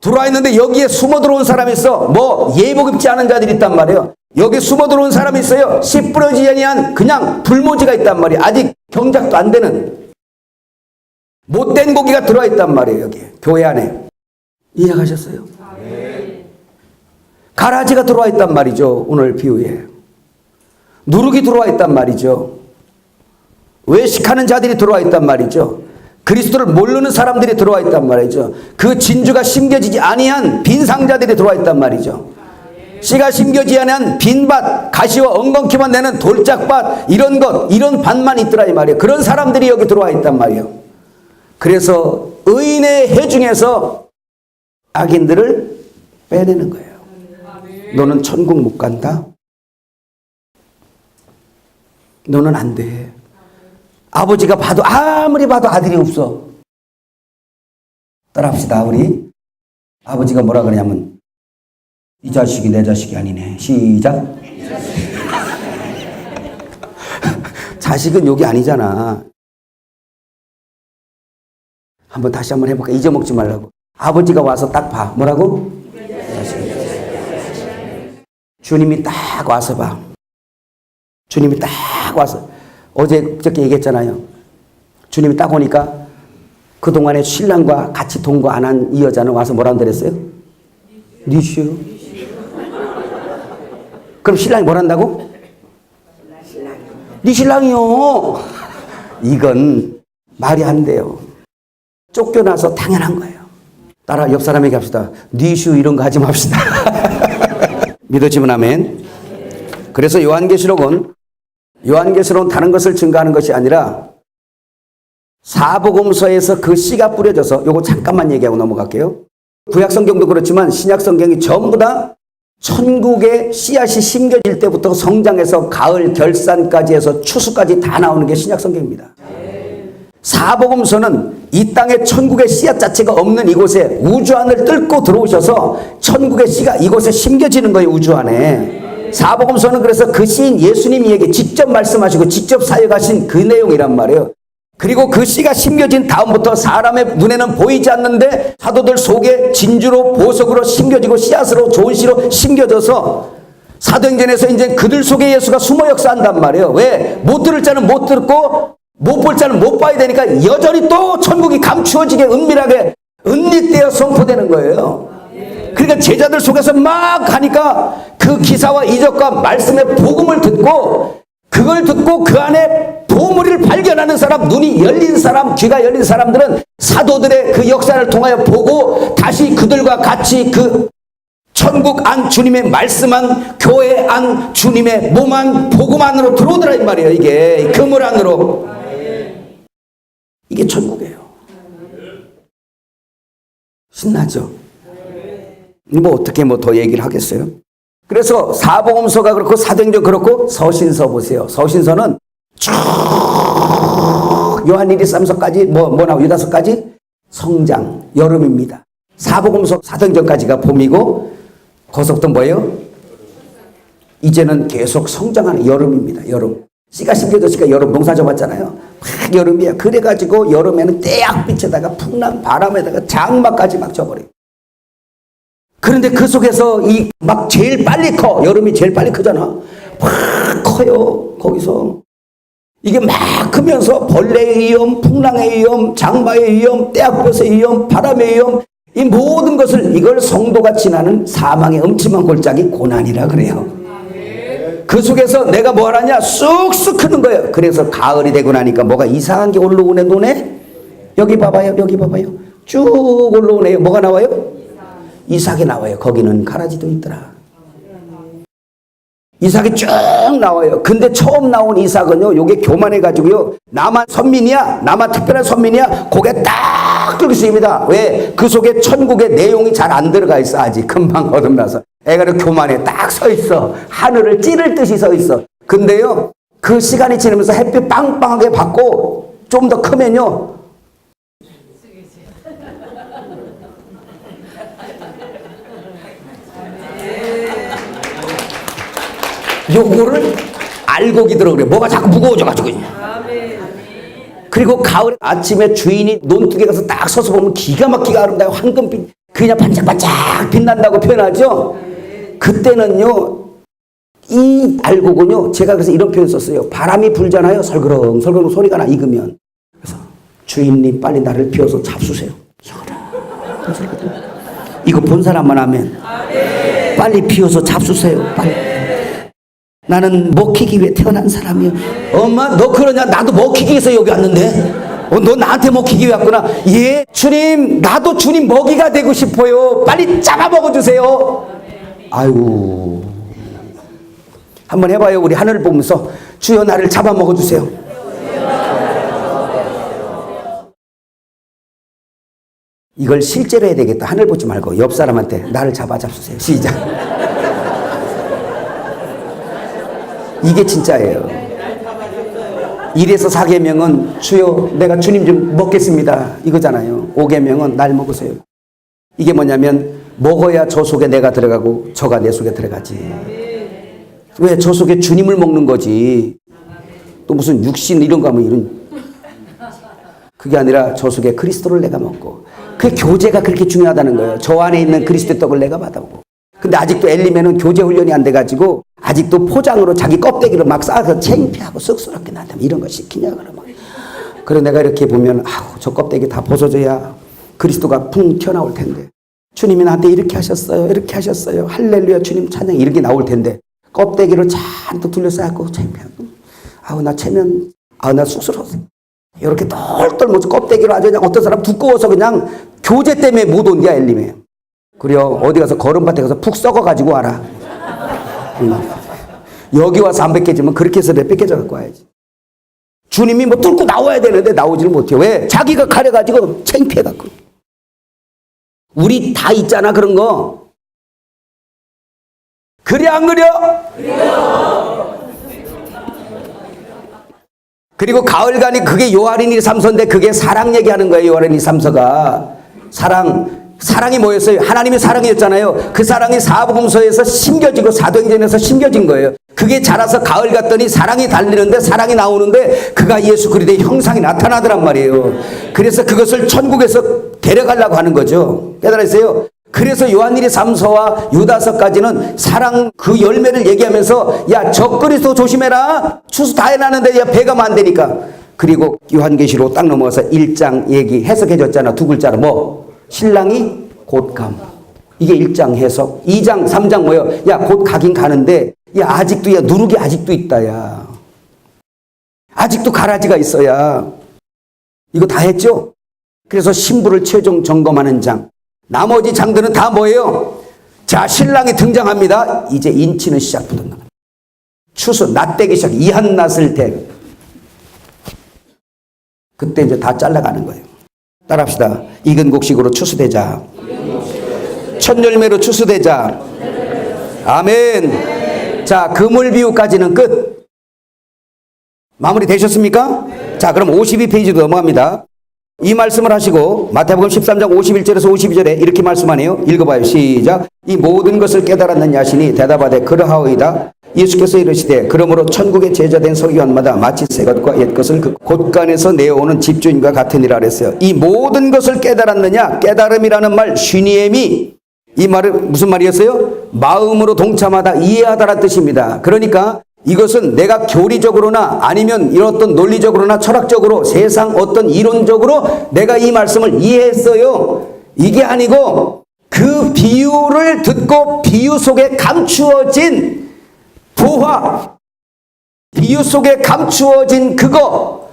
들어와 있는데 여기에 숨어 들어온 사람이 있어. 뭐 예복 입지 않은 자들이 있단 말이에요. 여기 숨어 들어온 사람이 있어요. 씨 뿌러지지 아니한 그냥 불모지가 있단 말이에요. 아직 경작도 안 되는 못된 고기가 들어와 있단 말이에요. 여기 교회 안에. 이해가셨어요? 가라지가 들어와 있단 말이죠. 오늘 비유에 누룩이 들어와 있단 말이죠. 외식하는 자들이 들어와 있단 말이죠. 그리스도를 모르는 사람들이 들어와 있단 말이죠. 그 진주가 심겨지지 아니한 빈 상자들이 들어와 있단 말이죠. 씨가 심겨지지 아니한 빈밭, 가시와 엉겅퀴만 내는 돌짝밭, 이런 것, 이런 밭만 있더라 이 말이에요. 그런 사람들이 여기 들어와 있단 말이에요. 그래서 의인의 해 중에서 악인들을 빼내는 거예요. 너는 천국 못 간다? 너는 안 돼. 아버지가 봐도 아무리 봐도 아들이 없어. 따라합시다. 우리 아버지가 뭐라 그러냐면 이 자식이 내 자식이 아니네. 시작. 자식은 여기 아니잖아. 한번 다시 한번 해볼까? 잊어먹지 말라고. 아버지가 와서 딱 봐. 뭐라고? 주님이 딱 와서 봐. 주님이 딱 와서. 어제 그저께 얘기했잖아요. 주님이 딱 오니까 그동안에 신랑과 같이 동거 안 한 이 여자는 와서 뭐라고 그랬어요? 니슈. 그럼 신랑이 뭘 한다고? 니 신랑이요. 이건 말이 안 돼요. 쫓겨나서 당연한 거예요. 따라 옆 사람에게 합시다. 니슈 이런 거 하지 맙시다. 믿어지면 아멘. 그래서 요한계시록은 다른 것을 증거하는 것이 아니라 사복음서에서 그 씨가 뿌려져서 요거 잠깐만 얘기하고 넘어갈게요. 구약성경도 그렇지만 신약성경이 전부 다 천국의 씨앗이 심겨질 때부터 성장해서 가을 결산까지 해서 추수까지 다 나오는 게 신약성경입니다. 사복음서는 이 땅에 천국의 씨앗 자체가 없는 이곳에 우주 안을 뚫고 들어오셔서 천국의 씨가 이곳에 심겨지는 거예요. 우주 안에. 사복음서는 그래서 그 시인 예수님에게 직접 말씀하시고 직접 사역하신 그 내용이란 말이에요. 그리고 그 씨가 심겨진 다음부터 사람의 눈에는 보이지 않는데 사도들 속에 진주로 보석으로 심겨지고 씨앗으로 좋은 씨로 심겨져서 사도행전에서 이제 그들 속에 예수가 숨어 역사한단 말이에요. 왜? 못 들을 자는 못 듣고 못 볼 자는 못 봐야 되니까 여전히 또 천국이 감추어지게 은밀하게 은닉되어 선포되는 거예요. 그러니까 제자들 속에서 막 가니까 그 기사와 이적과 말씀의 복음을 듣고 그걸 듣고 그 안에 보물을 발견하는 사람, 눈이 열린 사람, 귀가 열린 사람들은 사도들의 그 역사를 통하여 보고 다시 그들과 같이 그 천국 안 주님의 말씀 안, 교회 안 주님의 몸 안, 복음 안으로 들어오더라 이 말이에요. 이게 그물 안으로. 이게 천국이에요. 신나죠? 뭐 어떻게 뭐 더 얘기를 하겠어요? 그래서 사복음서가 그렇고 사도행전 그렇고 서신서 보세요. 서신서는 쭉 요한 1, 2, 3서까지 뭐 나오고 유다서까지 성장, 여름입니다. 사복음서 사도행전까지가 봄이고 거기서부터 뭐예요? 이제는 계속 성장하는 여름입니다. 여름. 씨가 심겨졌으니까 여름 농사 져봤잖아요. 막 여름이야. 그래가지고 여름에는 떼약빛에다가 풍랑 바람에다가 장마까지 막 져버려요. 그런데 그 속에서 이 막 제일 빨리 커. 여름이 제일 빨리 크잖아. 막 커요. 거기서. 이게 막 크면서 벌레의 위험, 풍랑의 위험, 장마의 위험, 떼약볕의 위험, 바람의 위험, 이 모든 것을 이걸 성도가 지나는 사망의 음침한 골짜기 고난이라 그래요. 그 속에서 내가 뭐 하냐? 쑥쑥 크는 거예요. 그래서 가을이 되고 나니까 뭐가 이상한 게 올라오네 노네? 여기 봐봐요. 여기 봐봐요. 쭉 올라오네요. 뭐가 나와요? 이삭이 나와요. 거기는 가라지도 있더라. 이삭이 쭉 나와요. 근데 처음 나온 이삭은요, 요게 교만해가지고요, 나만 선민이야, 나만 특별한 선민이야, 고개 딱 들고 있습니다. 왜? 그 속에 천국의 내용이 잘 안 들어가 있어. 아직 금방 거듭나서 애가 교만해 딱 서 있어. 하늘을 찌를 듯이 서 있어. 근데요, 그 시간이 지나면서 햇빛 빵빵하게 받고 좀 더 크면요, 요거를 알곡이더라고 그래. 뭐가 자꾸 무거워져가지고. 그리고 가을 아침에 주인이 논둑에 가서 딱 서서 보면 기가 막히게 아름다워. 황금빛 그냥 반짝반짝 빛난다고 표현하죠. 그때는요, 이 알곡은요, 제가 그래서 이런 표현 썼어요. 바람이 불잖아요. 설그렁 설그렁 소리가 나, 익으면. 그래서 주인님 빨리 나를 비워서 잡수세요. 이거 본 사람만 하면 빨리 비워서 잡수세요. 빨리. 나는 먹히기 위해 태어난 사람이야. 엄마 너 그러냐? 나도 먹히기 위해서 여기 왔는데. 너 나한테 먹히기 위해 왔구나. 예, 주님, 나도 주님 먹이가 되고 싶어요. 빨리 잡아먹어 주세요. 아이고, 한번 해봐요. 우리 하늘을 보면서 주여 나를 잡아먹어 주세요. 이걸 실제로 해야 되겠다. 하늘 보지 말고 옆 사람한테 나를 잡아주세요. 시작. 이게 진짜예요. 1에서 4계명은 주여 내가 주님 좀 먹겠습니다 이거잖아요. 5계명은 날 먹으세요. 이게 뭐냐면 먹어야 저 속에 내가 들어가고 저가 내 속에 들어가지. 왜? 저 속에 주님을 먹는 거지. 또 무슨 육신 이런 거 하면 이런. 그게 아니라 저 속에 그리스도를 내가 먹고, 그 교제가 그렇게 중요하다는 거예요. 저 안에 있는 그리스도의 떡을 내가 받아보고. 근데 아직도 엘리멘은 교제 훈련이 안 돼가지고 아직도 포장으로 자기 껍데기를 막 싸서 창피하고 쑥스럽게 나한테 이런 거 시키냐 그러면. 그래 내가 이렇게 보면 아우 저 껍데기 다 벗어져야 그리스도가 풍 튀어나올 텐데, 주님이 나한테 이렇게 하셨어요, 이렇게 하셨어요, 할렐루야 주님 찬양 이렇게 나올 텐데 껍데기를 잔뜩 둘러싸고 창피하고 아우 나 체면 아우 나 쑥스러웠어. 이렇게 똘똘 못 껍데기로 아주 그냥 어떤 사람 두꺼워서 그냥 교제 때문에 못 온디야 엘리메. 그래요. 어디 가서 거름밭에 가서 푹 썩어가지고 와라. 여기 와서 안 뺏겨지면 그렇게 해서 내 뺏겨져 갖고 와야지. 주님이 뭐 뚫고 나와야 되는데 나오지를 못해. 왜? 자기가 가려가지고 창피해갖고. 우리 다 있잖아 그런 거. 그래 안 그려? 그래요. 그리고 가을간이 그게 요한일기 3서인데 그게 사랑 얘기하는 거예요. 요한일기 3서가 사랑이 뭐였어요? 하나님의 사랑이었잖아요. 그 사랑이 사복음서에서 심겨지고 사도행전에서 심겨진 거예요. 그게 자라서 가을 갔더니 사랑이 달리는데 사랑이 나오는데 그가 예수 그리스도의 형상이 나타나더란 말이에요. 그래서 그것을 천국에서 데려가려고 하는 거죠. 깨달으세요? 그래서 요한일기 3서와 유다서까지는 사랑 그 열매를 얘기하면서 야 저 그리스도 조심해라. 추수 다 해놨는데 야 배가면 안 되니까. 그리고 요한계시록 딱 넘어가서 1장 얘기 해석해 줬잖아. 두 글자로 뭐? 신랑이 곧 감. 이게 1장 해석. 2장 3장 뭐예요? 야 곧 가긴 가는데 야 아직도 야 누룩이 아직도 있다. 야 아직도 가라지가 있어야. 이거 다 했죠? 그래서 신부를 최종 점검하는 장. 나머지 장들은 다 뭐예요? 자 신랑이 등장합니다. 이제 인치는 시작부터 추수 낫대기 시작. 이한낫을 대. 그때 이제 다 잘라가는 거예요. 따라합시다. 익은 곡식으로 추수되자. 첫 열매로 추수되자. 아멘. 자, 그물비유까지는 끝. 마무리 되셨습니까? 자, 그럼 52페이지로 넘어갑니다. 이 말씀을 하시고 마태복음 13장 51절에서 52절에 이렇게 말씀하네요. 읽어봐요. 시작. 이 모든 것을 깨달았느냐 하시니 대답하되 그러하오이다. 예수께서 이르시되 그러므로 천국의 제자된 서기관마다 마치 새 것과 옛 것을 그 곳간에서 내어오는 집주인과 같으니라 그랬어요. 이 모든 것을 깨달았느냐. 깨달음이라는 말 쉬니엠이 이 말은 무슨 말이었어요? 마음으로 동참하다 이해하다라는 뜻입니다. 그러니까 이것은 내가 교리적으로나 아니면 이런 어떤 논리적으로나 철학적으로 세상 어떤 이론적으로 내가 이 말씀을 이해했어요. 이게 아니고 그 비유를 듣고 비유 속에 감추어진 부화, 비유 속에 감추어진 그거,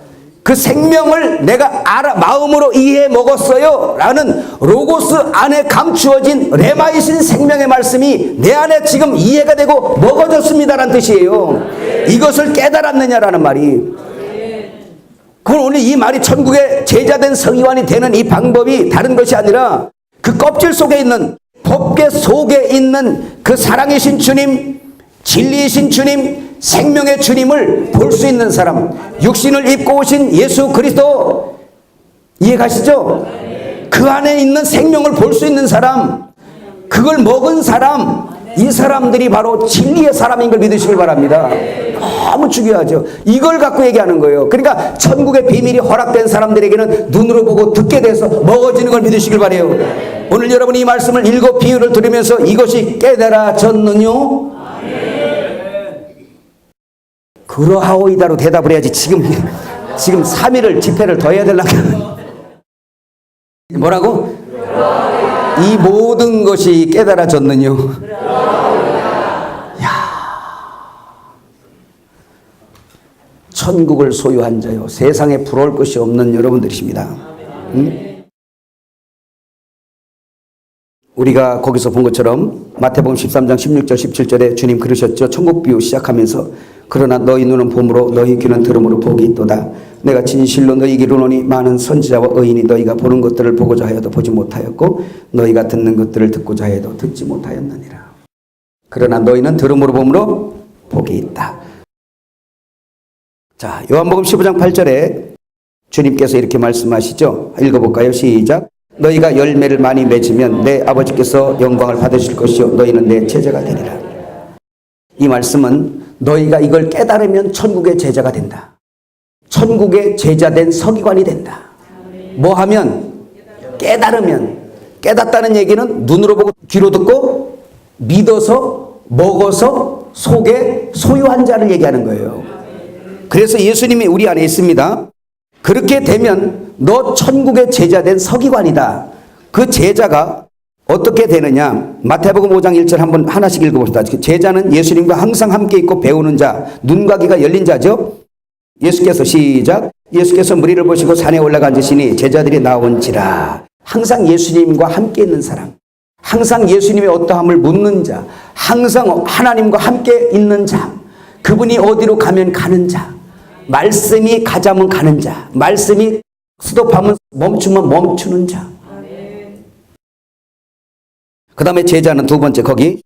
그 생명을 내가 마음으로 이해해 먹었어요 라는 로고스 안에 감추어진 레마이신 생명의 말씀이 내 안에 지금 이해가 되고 먹어졌습니다라는 뜻이에요. 이것을 깨달았느냐라는 말이. 그건 오늘 이 말이 천국의 제자된 서기관이 되는 이 방법이 다른 것이 아니라 그 껍질 속에 있는, 법궤 속에 있는 그 사랑이신 주님, 진리이신 주님, 생명의 주님을 볼 수 있는 사람, 육신을 입고 오신 예수 그리스도, 이해가시죠? 그 안에 있는 생명을 볼 수 있는 사람, 그걸 먹은 사람, 이 사람들이 바로 진리의 사람인 걸 믿으시길 바랍니다. 너무 중요하죠. 이걸 갖고 얘기하는 거예요. 그러니까 천국의 비밀이 허락된 사람들에게는 눈으로 보고 듣게 돼서 먹어지는 걸 믿으시길 바라요. 오늘 여러분이 이 말씀을 7 비유를 들으면서 이것이 깨달아졌느뇨? 그러하오이다로 대답을 해야지. 지금 3일을 집회를 더 해야 되려고. 뭐라고? 이 모든 것이 깨달아졌느뇨? 야, 천국을 소유한 자요, 세상에 부러울 것이 없는 여러분들이십니다. 응? 우리가 거기서 본 것처럼 마태복음 13장 16절 17절에 주님 그러셨죠. 천국 비유 시작하면서 그러나 너희 눈은 봄으로 너희 귀는 들음으로 복이 있도다. 내가 진실로 너희에게 이르노니 많은 선지자와 의인이 너희가 보는 것들을 보고자 하여도 보지 못하였고 너희가 듣는 것들을 듣고자 하여도 듣지 못하였느니라. 그러나 너희는 들음으로 봄으로 복이 있다. 자, 요한복음 15장 8절에 주님께서 이렇게 말씀하시죠. 읽어볼까요? 시작. 너희가 열매를 많이 맺으면 내 아버지께서 영광을 받으실 것이요 너희는 내 제자가 되리라. 이 말씀은 너희가 이걸 깨달으면 천국의 제자가 된다. 천국의 제자된 서기관이 된다. 뭐 하면? 깨달으면. 깨닫다는 얘기는 눈으로 보고 귀로 듣고 믿어서 먹어서 속에 소유한 자를 얘기하는 거예요. 그래서 예수님이 우리 안에 있습니다. 그렇게 되면 너 천국의 제자된 서기관이다. 그 제자가 어떻게 되느냐? 마태복음 5장 1절 한번 하나씩 읽어봅시다. 제자는 예수님과 항상 함께 있고 배우는 자, 눈과 귀가 열린 자죠. 예수께서 시작. 예수께서 무리를 보시고 산에 올라가 앉으시니 제자들이 나온지라. 항상 예수님과 함께 있는 사람, 항상 예수님의 어떠함을 묻는 자, 항상 하나님과 함께 있는 자, 그분이 어디로 가면 가는 자, 말씀이 가자면 가는 자, 말씀이 스톱하면 멈추면 멈추는 자. 그 다음에 제자는 두 번째, 거기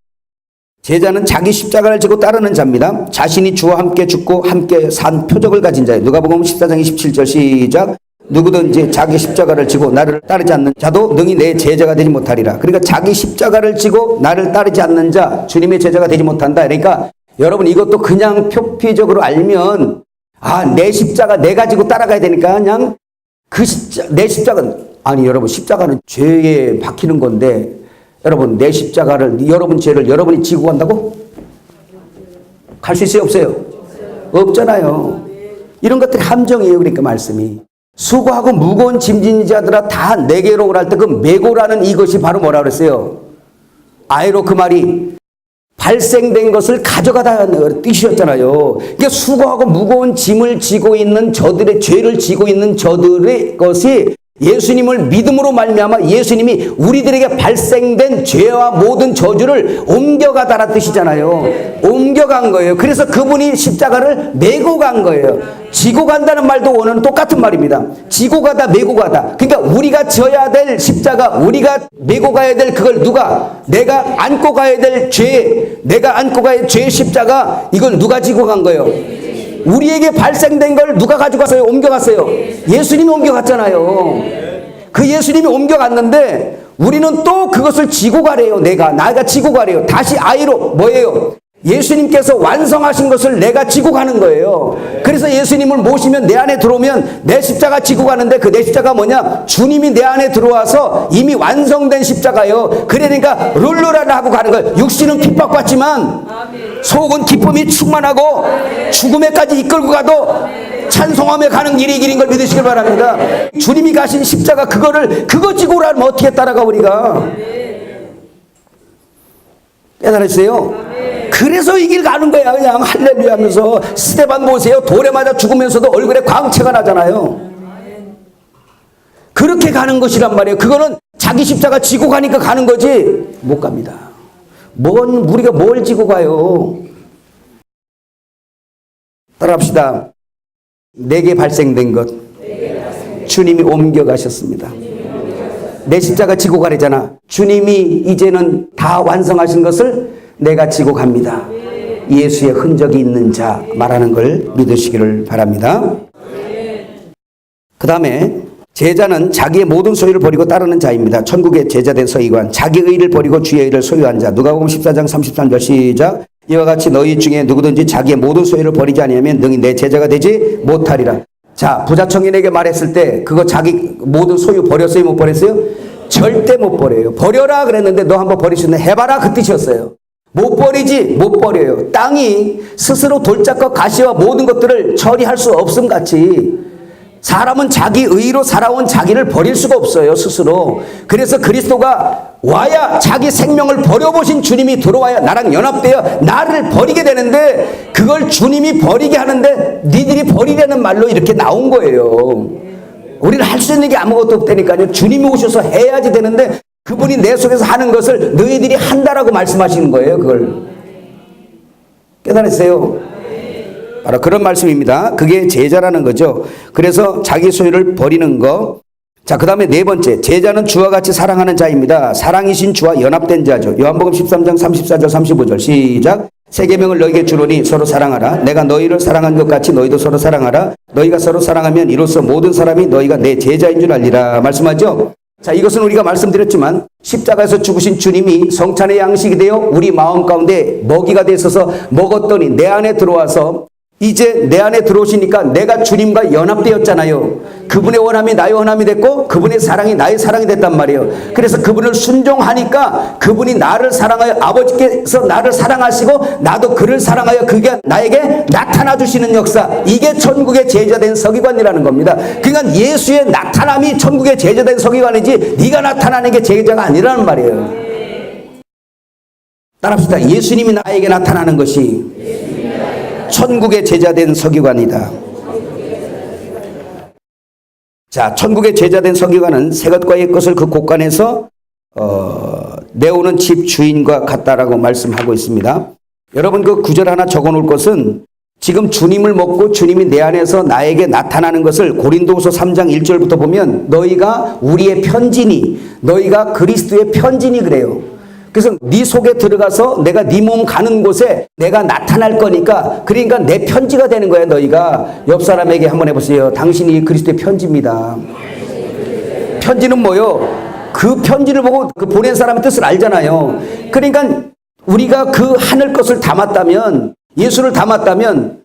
제자는 자기 십자가를 지고 따르는 자입니다. 자신이 주와 함께 죽고 함께 산 표적을 가진 자예요. 누가복음 14장 27절 시작. 누구든지 자기 십자가를 지고 나를 따르지 않는 자도 능히 내 제자가 되지 못하리라. 그러니까 자기 십자가를 지고 나를 따르지 않는 자, 주님의 제자가 되지 못한다. 그러니까 여러분 이것도 그냥 표피적으로 알면 내 십자가 내가 지고 따라가야 되니까 그냥 내 십자가는, 아니 여러분 십자가는 죄에 박히는 건데 여러분 내 십자가를, 여러분 죄를 여러분이 지고 간다고? 갈 수 있어요? 없어요? 없잖아요. 이런 것들이 함정이에요. 그러니까 말씀이 수고하고 무거운 짐진 자들아 다 내게로 오라 할 때 그 메고라는 이것이 바로 뭐라 그랬어요? 아이로, 그 말이 발생된 것을 가져가다는 뜻이었잖아요. 그러니까 수고하고 무거운 짐을 지고 있는 저들의, 죄를 지고 있는 저들의 것이 예수님을 믿음으로 말미암아 예수님이 우리들에게 발생된 죄와 모든 저주를 옮겨가다라는 뜻이잖아요. 옮겨간 거예요. 그래서 그분이 십자가를 메고 간 거예요. 지고 간다는 말도 오늘 똑같은 말입니다. 지고 가다, 메고 가다. 그러니까 우리가 져야 될 십자가, 우리가 메고 가야 될 그걸 누가, 내가 안고 가야 될 죄, 내가 안고 가야 될 죄의 십자가, 이걸 누가 지고 간 거예요? 우리에게 발생된 걸 누가 가져갔어요? 옮겨갔어요. 예수님이 옮겨갔잖아요. 그 예수님이 옮겨갔는데 우리는 또 그것을 지고 가래요. 나가 지고 가래요. 다시 아이로, 뭐예요? 예수님께서 완성하신 것을 내가 지고 가는 거예요. 그래서 예수님을 모시면, 내 안에 들어오면 내 십자가 지고 가는데 그 내 십자가 뭐냐? 주님이 내 안에 들어와서 이미 완성된 십자가예요. 그러니까 룰루라를 하고 가는 거예요. 육신은 핍박받지만 속은 기쁨이 충만하고 죽음에까지 이끌고 가도 찬송하며 가는 길이 길인 걸 믿으시길 바랍니다. 주님이 가신 십자가, 그거 지고 오라면 어떻게 따라가 우리가? 깨달으세요? 그래서 이 길 가는 거야. 그냥 할렐루야 하면서. 스데반 보세요. 돌에 맞아 죽으면서도 얼굴에 광채가 나잖아요. 그렇게 가는 것이란 말이에요. 그거는 자기 십자가 지고 가니까 가는 거지 못 갑니다. 우리가 뭘 지고 가요? 따라합시다. 내게 발생된 것 주님이 옮겨가셨습니다. 내 십자가 지고 가래잖아. 주님이 이제는 다 완성하신 것을 내가 지고 갑니다. 예수의 흔적이 있는 자 말하는 걸 믿으시기를 바랍니다. 그 다음에 제자는 자기의 모든 소유를 버리고 따르는 자입니다. 천국의 제자된 서기관. 자기 의를 버리고 주의 의를 소유한 자. 누가복음 14장 33절 시작. 이와 같이 너희 중에 누구든지 자기의 모든 소유를 버리지 아니하면 능히 내 제자가 되지 못하리라. 자, 부자 청년에게 말했을 때 그거 자기 모든 소유 버렸어요? 못 버렸어요? 절대 못 버려요. 버려라 그랬는데 너 한번 버릴 수 있는 해봐라 그 뜻이었어요. 못 버리지 못 버려요. 땅이 스스로 돌짝과 가시와 모든 것들을 처리할 수 없음 같이 사람은 자기 의로 살아온 자기를 버릴 수가 없어요. 스스로. 그래서 그리스도가 와야 자기 생명을 버려보신 주님이 들어와야 나랑 연합되어 나를 버리게 되는데 그걸 주님이 버리게 하는데 니들이 버리려는 말로 이렇게 나온 거예요. 우리는 할 수 있는 게 아무것도 없다니까요. 주님이 오셔서 해야지 되는데 그분이 내 속에서 하는 것을 너희들이 한다라고 말씀하시는 거예요. 그걸 깨달으세요? 바로 그런 말씀입니다. 그게 제자라는 거죠. 그래서 자기 소유를 버리는 거. 자, 그 다음에 네 번째. 제자는 주와 같이 사랑하는 자입니다. 사랑이신 주와 연합된 자죠. 요한복음 13장 34절 35절 시작. 새 계명을 너희에게 주노니 서로 사랑하라. 내가 너희를 사랑한 것 같이 너희도 서로 사랑하라. 너희가 서로 사랑하면 이로써 모든 사람이 너희가 내 제자인 줄 알리라. 말씀하죠. 자, 이것은 우리가 말씀드렸지만 십자가에서 죽으신 주님이 성찬의 양식이 되어 우리 마음 가운데 먹이가 돼 있어서 먹었더니 내 안에 들어와서 이제 내 안에 들어오시니까 내가 주님과 연합되었잖아요. 그분의 원함이 나의 원함이 됐고 그분의 사랑이 나의 사랑이 됐단 말이에요. 그래서 그분을 순종하니까 그분이 나를 사랑하여 아버지께서 나를 사랑하시고 나도 그를 사랑하여 그게 나에게 나타나 주시는 역사. 이게 천국의 제자된 서기관이라는 겁니다. 그러니까 예수의 나타남이 천국의 제자된 서기관이지 네가 나타나는 게 제자가 아니라는 말이에요. 따라합시다. 예수님이 나에게 나타나는 것이 천국의 제자된 서기관이다. 자, 천국의 제자된 서기관은 새 것과 옛 것을 그 곳간에서 내오는 집 주인과 같다라고 말씀하고 있습니다. 여러분 그 구절 하나 적어 놓을 것은 지금 주님을 먹고 주님이 내 안에서 나에게 나타나는 것을 고린도후서 3장 1절부터 보면 너희가 우리의 편지니 너희가 그리스도의 편지니 그래요. 그래서 네 속에 들어가서 내가 네 몸 가는 곳에 내가 나타날 거니까 그러니까 내 편지가 되는 거야. 너희가 옆 사람에게 한번 해보세요. 당신이 그리스도의 편지입니다. 편지는 뭐요? 그 편지를 보고 그 보낸 사람의 뜻을 알잖아요. 그러니까 우리가 그 하늘 것을 담았다면 예수를 담았다면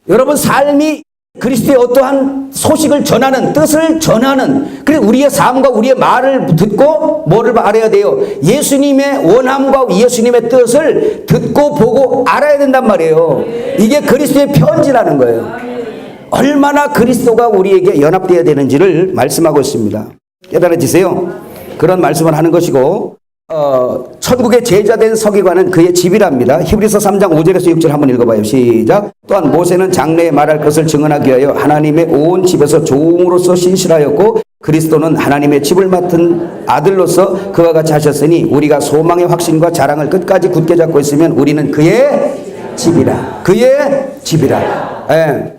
여러분 삶이 그리스도의 어떠한 소식을 전하는 뜻을 전하는 그래서 우리의 삶과 우리의 말을 듣고 뭐를 알아야 돼요? 예수님의 원함과 예수님의 뜻을 듣고 보고 알아야 된단 말이에요. 이게 그리스도의 편지라는 거예요. 얼마나 그리스도가 우리에게 연합되어야 되는지를 말씀하고 있습니다. 깨달아지세요? 그런 말씀을 하는 것이고 천국의 제자된 서기관은 그의 집이랍니다. 히브리서 3장 5절에서 6절 한번 읽어봐요. 시작. 또한 모세는 장래에 말할 것을 증언하기 위하여 하나님의 온 집에서 종으로서 신실하였고 그리스도는 하나님의 집을 맡은 아들로서 그와 같이 하셨으니 우리가 소망의 확신과 자랑을 끝까지 굳게 잡고 있으면 우리는 그의 집이라. 그의 집이라. 예.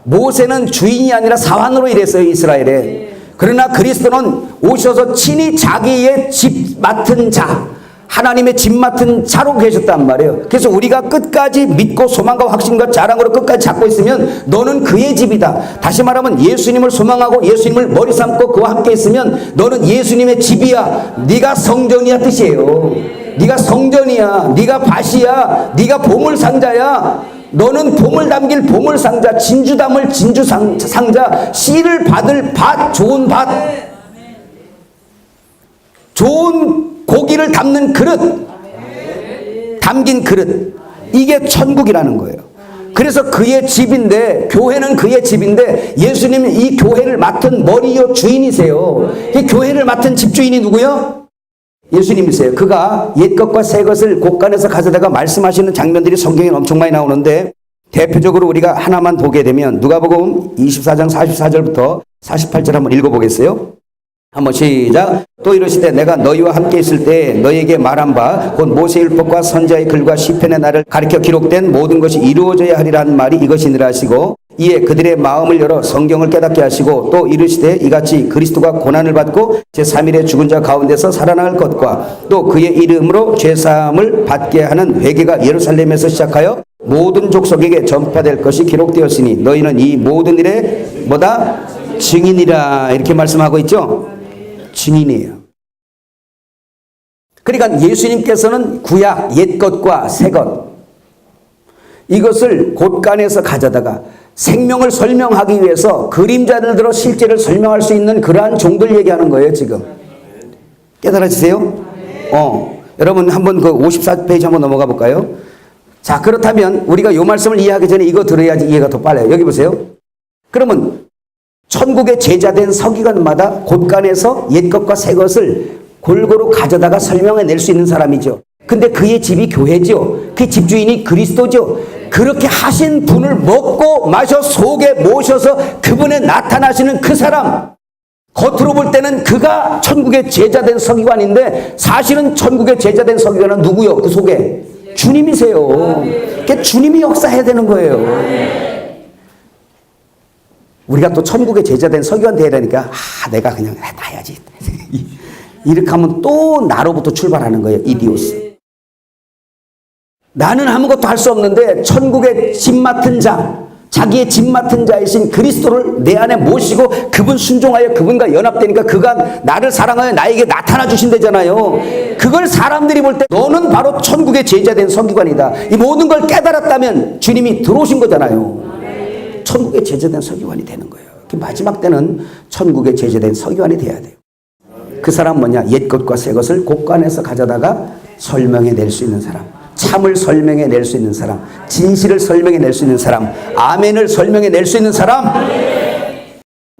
모세는 주인이 아니라 사환으로 일했어요. 이스라엘에. 그러나 그리스도는 오셔서 친히 자기의 집 맡은 자, 하나님의 집 맡은 자로 계셨단 말이에요. 그래서 우리가 끝까지 믿고 소망과 확신과 자랑으로 끝까지 잡고 있으면 너는 그의 집이다. 다시 말하면 예수님을 소망하고 예수님을 머리 삼고 그와 함께 있으면 너는 예수님의 집이야. 네가 성전이야 뜻이에요. 네가 성전이야. 네가 밭이야. 네가 보물상자야. 너는 보물 담길 보물상자, 진주 담을 진주상자, 씨를 받을 밭, 좋은 밭, 좋은 고기를 담는 그릇, 담긴 그릇. 이게 천국이라는 거예요. 그래서 그의 집인데, 교회는 그의 집인데 예수님은 이 교회를 맡은 머리요 주인이세요. 이 교회를 맡은 집주인이 누구요? 예수님이세요. 그가 옛것과 새것을 곳간에서 가져다가 말씀하시는 장면들이 성경에 엄청 많이 나오는데, 대표적으로 우리가 하나만 보게 되면 누가복음 24장 44절부터 48절 한번 읽어보겠어요. 한번 시작. 또 이르시되 내가 너희와 함께 있을 때 너희에게 말한 바 곧 모세 율법과 선지자의 글과 시편의 날을 가리켜 기록된 모든 것이 이루어져야 하리라는 말이 이것이니라 하시고, 이에 그들의 마음을 열어 성경을 깨닫게 하시고, 또 이르시되 이같이 그리스도가 고난을 받고 제3일에 죽은 자 가운데서 살아날 것과 또 그의 이름으로 죄사함을 받게 하는 회개가 예루살렘에서 시작하여 모든 족속에게 전파될 것이 기록되었으니 너희는 이 모든 일에 뭐다? 증인이라. 이렇게 말씀하고 있죠. 증인이에요. 그러니까 예수님께서는 구약 옛것과 새것 이것을 곳간에서 가져다가 생명을 설명하기 위해서 그림자를 들어 실제를 설명할 수 있는 그러한 종들 얘기하는 거예요. 지금 깨달아지세요? 여러분 한번 그 54페이지 한번 넘어가 볼까요? 자, 그렇다면 우리가 이 말씀을 이해하기 전에 이거 들어야지 이해가 더 빨라요. 여기 보세요. 그러면 천국의 제자된 서기관마다 곳간에서 옛것과 새것을 골고루 가져다가 설명해 낼 수 있는 사람이죠. 근데 그의 집이 교회죠. 그 집주인이 그리스도죠. 그렇게 하신 분을 먹고 마셔 속에 모셔서 그분에 나타나시는 그 사람, 겉으로 볼 때는 그가 천국의 제자된 서기관인데 사실은 천국의 제자된 서기관은 누구요? 그 속에 주님이세요. 그러니까 주님이 역사해야 되는 거예요. 우리가 또 천국의 제자된 서기관 되려니까 내가 그냥 나야지 이렇게 하면 또 나로부터 출발하는 거예요. 이디오스. 나는 아무것도 할 수 없는데 천국의 집 맡은 자, 자기의 집 맡은 자이신 그리스도를 내 안에 모시고 그분 순종하여 그분과 연합되니까 그가 나를 사랑하여 나에게 나타나 주신다잖아요. 그걸 사람들이 볼 때 너는 바로 천국의 제자된 서기관이다. 이 모든 걸 깨달았다면 주님이 들어오신 거잖아요. 천국의 제자된 서기관이 되는 거예요. 마지막 때는 천국의 제자된 서기관이 돼야 돼요. 그 사람 뭐냐? 옛것과 새것을 곳간에서 가져다가 설명해 낼 수 있는 사람, 참을 설명해 낼 수 있는 사람, 진실을 설명해 낼 수 있는 사람, 아멘을 설명해 낼 수 있는 사람.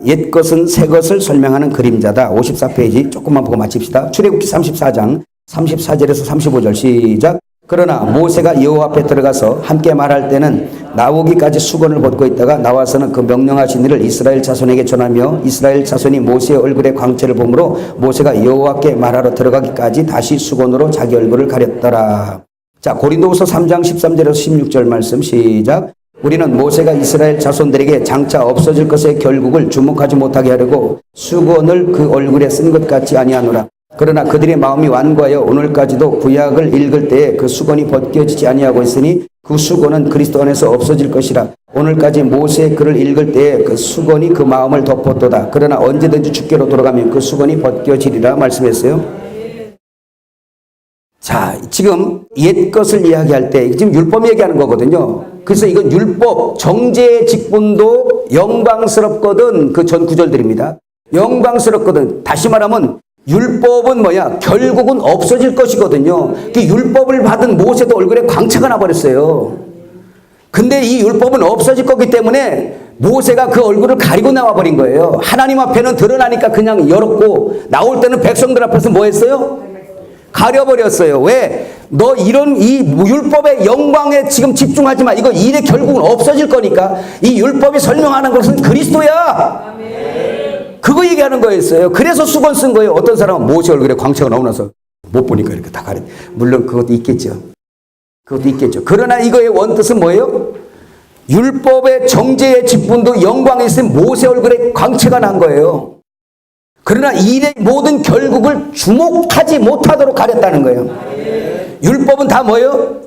옛것은 새것을 설명하는 그림자다. 54페이지 조금만 보고 마칩시다. 출애굽기 34장 34절에서 35절 시작. 그러나 모세가 여호와 앞에 들어가서 함께 말할 때는 나오기까지 수건을 벗고 있다가 나와서는 그 명령하신 일을 이스라엘 자손에게 전하며 이스라엘 자손이 모세의 얼굴의 광채를 보므로 모세가 여호와께 말하러 들어가기까지 다시 수건으로 자기 얼굴을 가렸더라. 자, 고린도후서 3장 13절에서 16절 말씀 시작. 우리는 모세가 이스라엘 자손들에게 장차 없어질 것의 결국을 주목하지 못하게 하려고 수건을 그 얼굴에 쓴 것 같지 아니하노라. 그러나 그들의 마음이 완고하여 오늘까지도 구약을 읽을 때에 그 수건이 벗겨지지 아니하고 있으니 그 수건은 그리스도 안에서 없어질 것이라. 오늘까지 모세의 글을 읽을 때에 그 수건이 그 마음을 덮었도다. 그러나 언제든지 주께로 돌아가면 그 수건이 벗겨지리라 말씀했어요. 자, 지금 옛것을 이야기할 때 지금 율법 얘기하는 거거든요. 그래서 이건 율법, 정죄의 직분도 영광스럽거든. 그 전 구절들입니다. 영광스럽거든. 다시 말하면 율법은 뭐야? 결국은 없어질 것이거든요. 그 율법을 받은 모세도 얼굴에 광채가 나버렸어요. 근데 이 율법은 없어질 거기 때문에 모세가 그 얼굴을 가리고 나와버린 거예요. 하나님 앞에는 드러나니까 그냥 열었고 나올 때는 백성들 앞에서 뭐 했어요? 가려버렸어요. 왜? 너 이런 이 율법의 영광에 지금 집중하지 마. 이거 일에 결국은 없어질 거니까. 이 율법이 설명하는 것은 그리스도야. 그거 얘기하는 거였어요. 그래서 수건 쓴 거예요. 어떤 사람은 모세 얼굴에 광채가 나오고 나서 못 보니까 이렇게 다 가려. 물론 그것도 있겠죠. 그것도 있겠죠. 그러나 이거의 원뜻은 뭐예요? 율법의 정죄의 직분도 영광이 있으면 모세 얼굴에 광채가 난 거예요. 그러나 일의 모든 결국을 주목하지 못하도록 가렸다는 거예요. 율법은 다 뭐예요?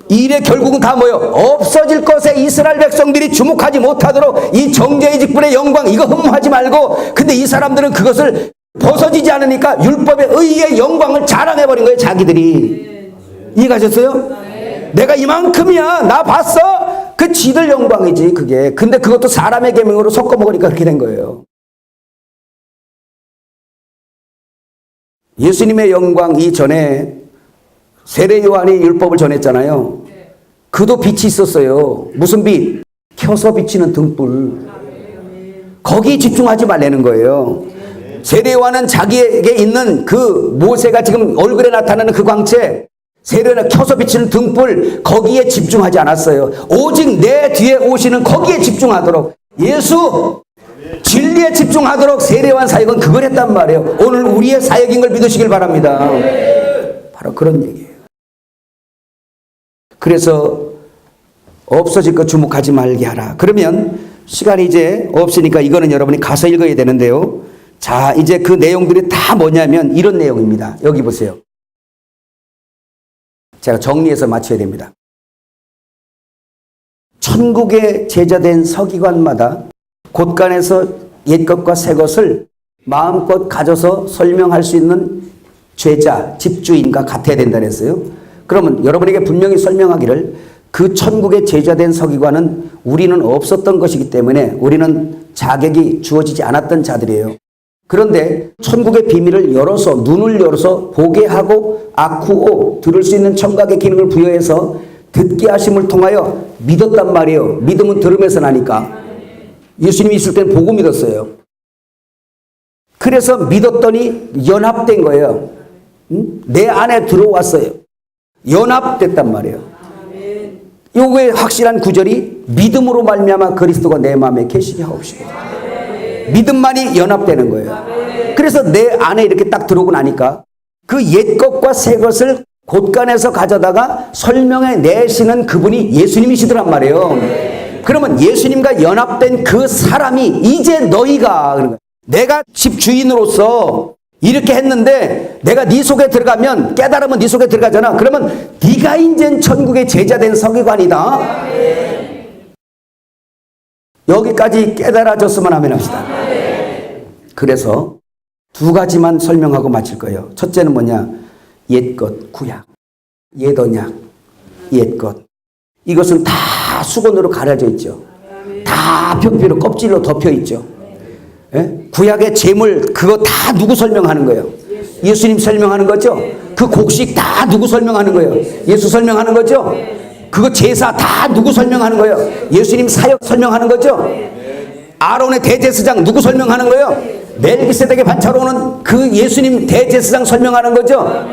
일의 결국은 다 뭐예요? 없어질 것에 이스라엘 백성들이 주목하지 못하도록 이 정죄의 직분의 영광 이거 흠모하지 말고, 근데 이 사람들은 그것을 벗어지지 않으니까 율법의 의의 영광을 자랑해버린 거예요. 자기들이. 이해가셨어요? 내가 이만큼이야 나 봤어? 그 지들 영광이지 그게. 근데 그것도 사람의 계명으로 섞어먹으니까 그렇게 된 거예요. 예수님의 영광 이전에 세례 요한이 율법을 전했잖아요. 그도 빛이 있었어요. 무슨 빛? 켜서 비치는 등불. 거기에 집중하지 말라는 거예요. 세례요한은 자기에게 있는 그 모세가 지금 얼굴에 나타나는 그 광채, 세례를 켜서 비치는 등불, 거기에 집중하지 않았어요. 오직 내 뒤에 오시는 거기에 집중하도록, 예수 진리에 집중하도록 세례요한 사역은 그걸 했단 말이에요. 오늘 우리의 사역인 걸 믿으시길 바랍니다. 바로 그런 얘기예요. 그래서 없어질 것 주목하지 말게 하라. 그러면 시간이 이제 없으니까 이거는 여러분이 가서 읽어야 되는데요. 자, 이제 그 내용들이 다 뭐냐면 이런 내용입니다. 여기 보세요. 제가 정리해서 맞춰야 됩니다. 천국에 제자된 서기관마다 곳간에서 옛것과 새것을 마음껏 가져서 설명할 수 있는 죄자, 집주인과 같아야 된다 그랬어요. 그러면 여러분에게 분명히 설명하기를 그 천국에 제자된 서기관은 우리는 없었던 것이기 때문에 우리는 자격이 주어지지 않았던 자들이에요. 그런데 천국의 비밀을 열어서, 눈을 열어서 보게 하고 아쿠오, 들을 수 있는 청각의 기능을 부여해서 듣게 하심을 통하여 믿었단 말이에요. 믿음은 들음에서 나니까. 예수님이 있을 때는 보고 믿었어요. 그래서 믿었더니 연합된 거예요. 내 안에 들어왔어요. 연합됐단 말이에요. 요거의 확실한 구절이 믿음으로 말미암아 그리스도가 내 마음에 계시게 하옵시고. 믿음만이 연합되는 거예요. 그래서 내 안에 이렇게 딱 들어오고 나니까 그 옛것과 새것을 곳간에서 가져다가 설명해 내시는 그분이 예수님이시더란 말이에요. 그러면 예수님과 연합된 그 사람이 이제 너희가, 내가 집주인으로서 이렇게 했는데 내가 네 속에 들어가면, 깨달으면 네 속에 들어가잖아. 그러면 네가 이제 천국의 제자된 서기관이다. 여기까지 깨달아졌으면 아멘 합시다. 그래서 두 가지만 설명하고 마칠 거예요. 첫째는 뭐냐? 옛것, 구약. 옛 언약, 옛것. 이것은 다 수건으로 가려져 있죠. 다 표피로, 껍질로 덮여 있죠. 예? 구약의 제물, 그거 다 누구 설명하는 거예요? 예수님 설명하는 거죠? 그 곡식 다 누구 설명하는 거예요? 예수 설명하는 거죠? 그거 제사 다 누구 설명하는 거예요? 예수님 사역 설명하는 거죠? 아론의 대제사장 누구 설명하는 거예요? 멜기세덱의 반차로 오는 그 예수님 대제사장 설명하는 거죠?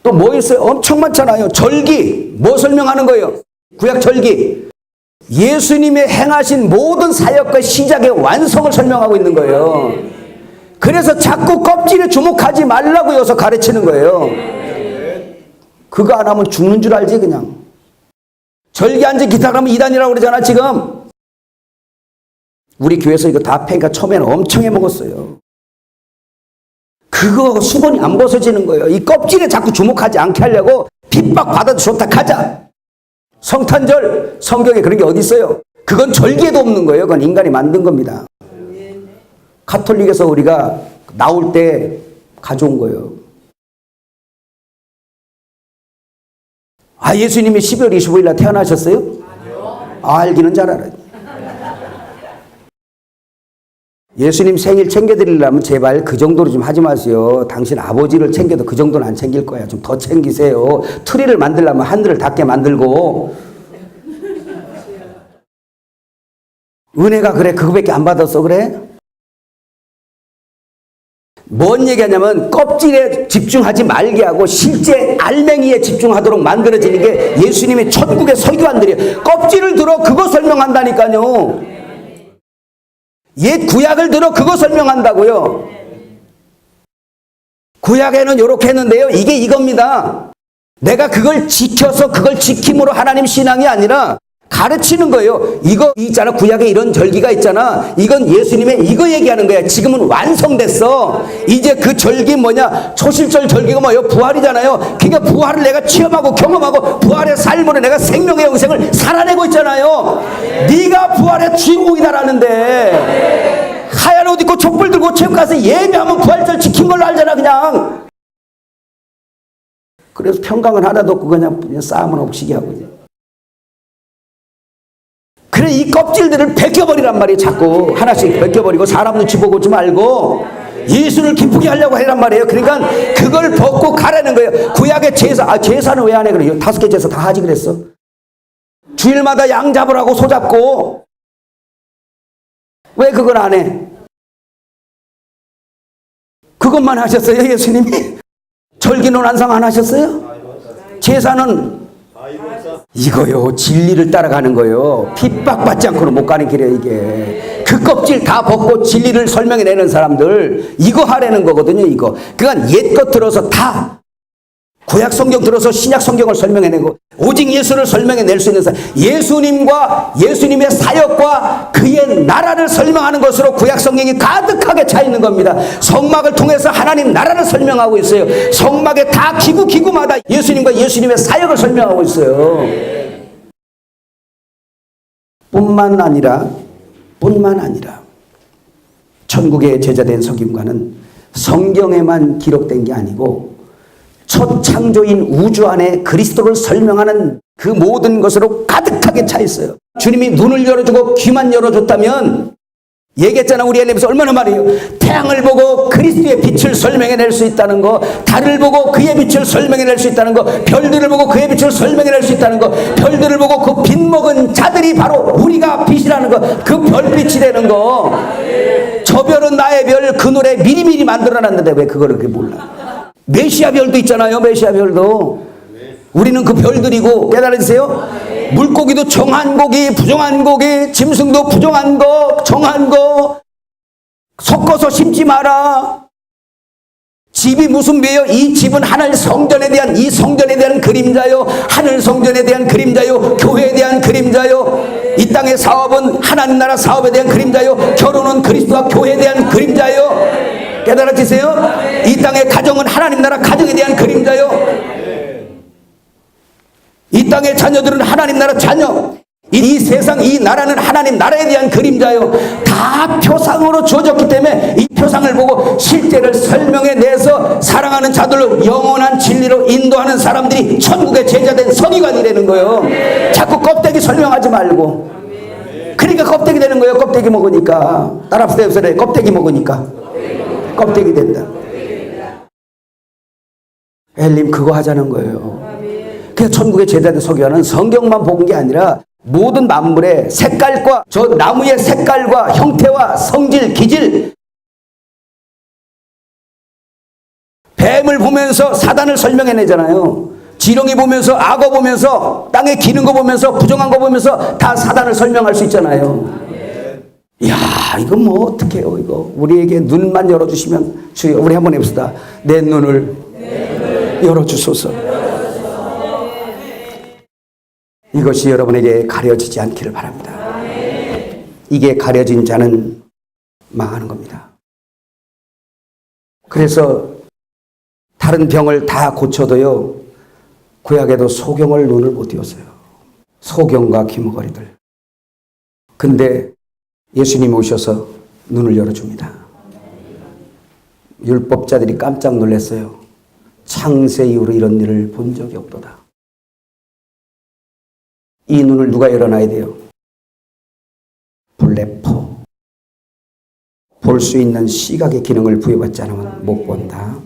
또 뭐 있어요? 엄청 많잖아요. 절기 뭐 설명하는 거예요? 구약 절기. 예수님의 행하신 모든 사역과 시작의 완성을 설명하고 있는 거예요. 그래서 자꾸 껍질에 주목하지 말라고 여기서 가르치는 거예요. 그거 안 하면 죽는 줄 알지 그냥. 절기 앉아 기타하면 이단이라고 그러잖아 지금. 우리 교회에서 이거 다 패니까 처음에는 엄청 해먹었어요. 그거 수건이 안 벗어지는 거예요. 이 껍질에 자꾸 주목하지 않게 하려고 핍박받아도 좋다 하자. 성탄절, 성경에 그런 게 어디 있어요? 그건 절기에도 없는 거예요. 그건 인간이 만든 겁니다. 카톨릭에서 우리가 나올 때 가져온 거예요. 아, 예수님이 12월 25일 날 태어나셨어요? 알기는 잘 알아요. 예수님 생일 챙겨드리려면 제발 그 정도로 좀 하지 마세요. 당신 아버지를 챙겨도 그 정도는 안 챙길 거야. 좀 더 챙기세요. 트리를 만들려면 하늘을 닿게 만들고. 은혜가 그래? 그거밖에 안 받았어 그래? 뭔 얘기하냐면 껍질에 집중하지 말게 하고 실제 알맹이에 집중하도록 만들어지는 게 예수님의 천국의 서기관들이에요. 껍질을 들어 그거 설명한다니까요. 옛 구약을 들어 그거 설명한다고요. 구약에는 이렇게 했는데요. 이게 이겁니다. 내가 그걸 지켜서 그걸 지킴으로 하나님 신앙이 아니라 가르치는 거예요. 이거 있잖아. 구약에 이런 절기가 있잖아. 이건 예수님의 이거 얘기하는 거야. 지금은 완성됐어. 이제 그 절기 뭐냐? 초실절 절기가 뭐예요? 부활이잖아요. 그러니까 부활을 내가 체험하고 경험하고 부활의 삶으로 내가 생명의 영생을 살아내고 있잖아요. 네가 부활의 주인공이다라는데 하얀 옷 입고 촛불 들고 체육 가서 예배하면 부활절 지킨 걸로 알잖아 그냥. 그래서 평강은 하나도 없고 그냥 싸움은 옥시게 하고. 그래 이 껍질들을 벗겨버리란 말이에요. 자꾸 하나씩 벗겨버리고 사람 눈치 보고 오지 말고 예수를 기쁘게 하려고 하란 말이에요. 그러니까 그걸 벗고 가라는 거예요. 구약의 제사, 제사는 왜 안 해? 그래요. 5개 제사 다 하지 그랬어. 주일마다 양 잡으라고 소 잡고 왜 그걸 안 해? 그것만 하셨어요, 예수님이? 절기는 완성 안 하셨어요? 제사는 이거요, 진리를 따라가는 거요. 핍박받지 않고는 못 가는 길이에요, 이게. 그 껍질 다 벗고 진리를 설명해내는 사람들, 이거 하라는 거거든요, 이거. 그건 옛것 들어서 다 구약 성경 들어서 신약 성경을 설명해내고 오직 예수를 설명해낼 수 있는 사람, 예수님과 예수님의 사역과 그의 나라를 설명하는 것으로 구약 성경이 가득하게 차 있는 겁니다. 성막을 통해서 하나님 나라를 설명하고 있어요. 성막에 다 기구마다 예수님과 예수님의 사역을 설명하고 있어요. 뿐만 아니라 천국의 제자된 석임과는 성경에만 기록된 게 아니고 첫 창조인 우주 안에 그리스도를 설명하는 그 모든 것으로 가득하게 차 있어요. 주님이 눈을 열어주고 귀만 열어줬다면, 얘기했잖아, 우리 엘리에서 얼마나 말이에요. 태양을 보고 그리스도의 빛을 설명해낼 수 있다는 거, 달을 보고 그의 빛을 설명해낼 수 있다는 거, 별들을 보고 그의 빛을 설명해낼 수 있다는 거, 별들을 보고 그 빛 먹은 자들이 바로 우리가 빛이라는 거, 그 별빛이 되는 거. 저 별은 나의 별, 그 노래 미리미리 만들어놨는데 왜 그거를 그렇게 몰라? 메시아 별도 있잖아요. 메시아 별도. 우리는 그 별들이고, 깨달으세요? 물고기도 정한 고기, 부정한 고기, 짐승도 부정한 거, 정한 거 섞어서 심지 마라. 집이 무슨 배요? 이 집은 하늘 성전에 대한, 이 성전에 대한 그림자요, 하늘 성전에 대한 그림자요, 교회에 대한 그림자요, 이 땅의 사업은 하나님 나라 사업에 대한 그림자요, 결혼은 그리스도와 교회에 대한 그림자요. 깨달아지세요? 이 땅의 가정은 하나님 나라 가정에 대한 그림자요. 이 땅의 자녀들은 하나님 나라 자녀. 이 세상, 이 나라는 하나님 나라에 대한 그림자요. 다 표상으로 주어졌기 때문에 이 표상을 보고 실제를 설명해내서 사랑하는 자들로 영원한 진리로 인도하는 사람들이 천국의 제자된 서기관이 되는 거예요. 자꾸 껍데기 설명하지 말고. 그러니까 껍데기 되는 거예요. kop데기 먹으니까. 따라합시다. 껍데기 먹으니까 껍데기 된다. 엘림 그거 하자는 거예요. 그래서 천국의 제자된 서기관은 성경만 본 게 아니라 모든 만물의 색깔과 저 나무의 색깔과 형태와 성질, 기질, 뱀을 보면서 사단을 설명해내잖아요. 지렁이 보면서, 악어 보면서, 땅에 기는 거 보면서, 부정한 거 보면서 다 사단을 설명할 수 있잖아요. 이야, 이거 뭐 어떡해요, 이거. 우리에게 눈만 열어주시면, 주여, 우리 한번 해봅시다. 내 눈을 열어주소서. 이것이 여러분에게 가려지지 않기를 바랍니다. 이게 가려진 자는 망하는 겁니다. 그래서 다른 병을 다 고쳐도요, 구약에도 소경을 눈을 못 띄웠어요. 소경과 귀머거리들. 근데 예수님이 오셔서 눈을 열어줍니다. 율법자들이 깜짝 놀랐어요. 창세 이후로 이런 일을 본 적이 없도다. 이 눈을 누가 열어놔야 돼요? 블레포. 볼 수 있는 시각의 기능을 부여받지 않으면 못 본다.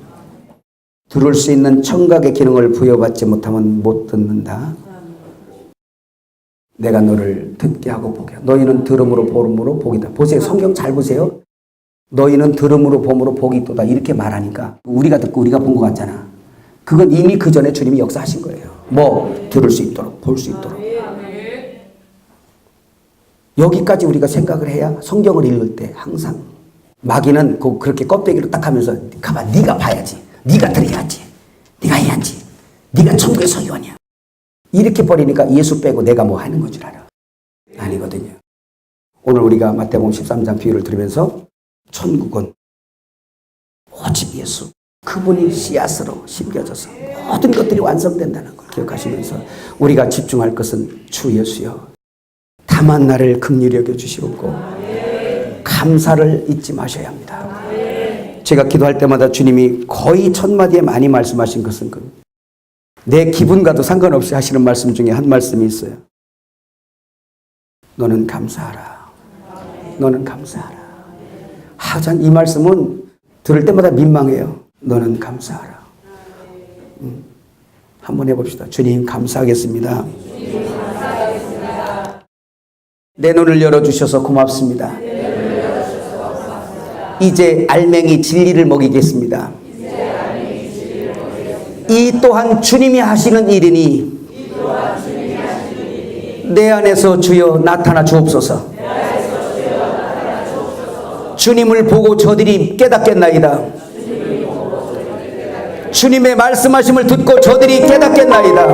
들을 수 있는 청각의 기능을 부여받지 못하면 못 듣는다. 내가 너를 듣게 하고 보게. 너희는 들음으로 봄으로 복이다. 보세요. 성경 잘 보세요. 너희는 들음으로 봄으로 복이 있도다. 이렇게 말하니까 우리가 듣고 우리가 본 것 같잖아. 그건 이미 그 전에 주님이 역사하신 거예요. 뭐? 들을 수 있도록, 볼 수 있도록. 여기까지 우리가 생각을 해야 성경을 읽을 때 항상 마귀는 그렇게 껍데기로 딱 하면서 가만, 네가 봐야지, 네가 들어야지, 네가 해야지, 네가 천국의 서기관이야. 이렇게 버리니까 예수 빼고 내가 뭐 하는 건 줄 알아. 아니거든요. 오늘 우리가 마태복음 13장 비유를 들으면서 천국은 오직 예수, 그분이 씨앗으로 심겨져서 모든 것들이 완성된다는 걸 기억하시면서 우리가 집중할 것은 주 예수여, 다만 나를 긍휼히 여겨주시옵고 감사를 잊지 마셔야 합니다. 제가 기도할 때마다 주님이 거의 첫 마디에 많이 말씀하신 것은 내 기분과도 상관없이 하시는 말씀 중에 한 말씀이 있어요. 너는 감사하라. 너는 감사하라. 하장 이 말씀은 들을 때마다 민망해요. 너는 감사하라. 한번 해봅시다. 주님 감사하겠습니다. 내 눈을 열어주셔서 고맙습니다. 이제 알맹이 진리를 먹이겠습니다. 이 또한 주님이 하시는 일이니 내 안에서 주여 나타나 주옵소서. 주님을 보고 저들이 깨닫겠나이다. 주님의 말씀하심을 듣고 저들이 깨닫겠나이다.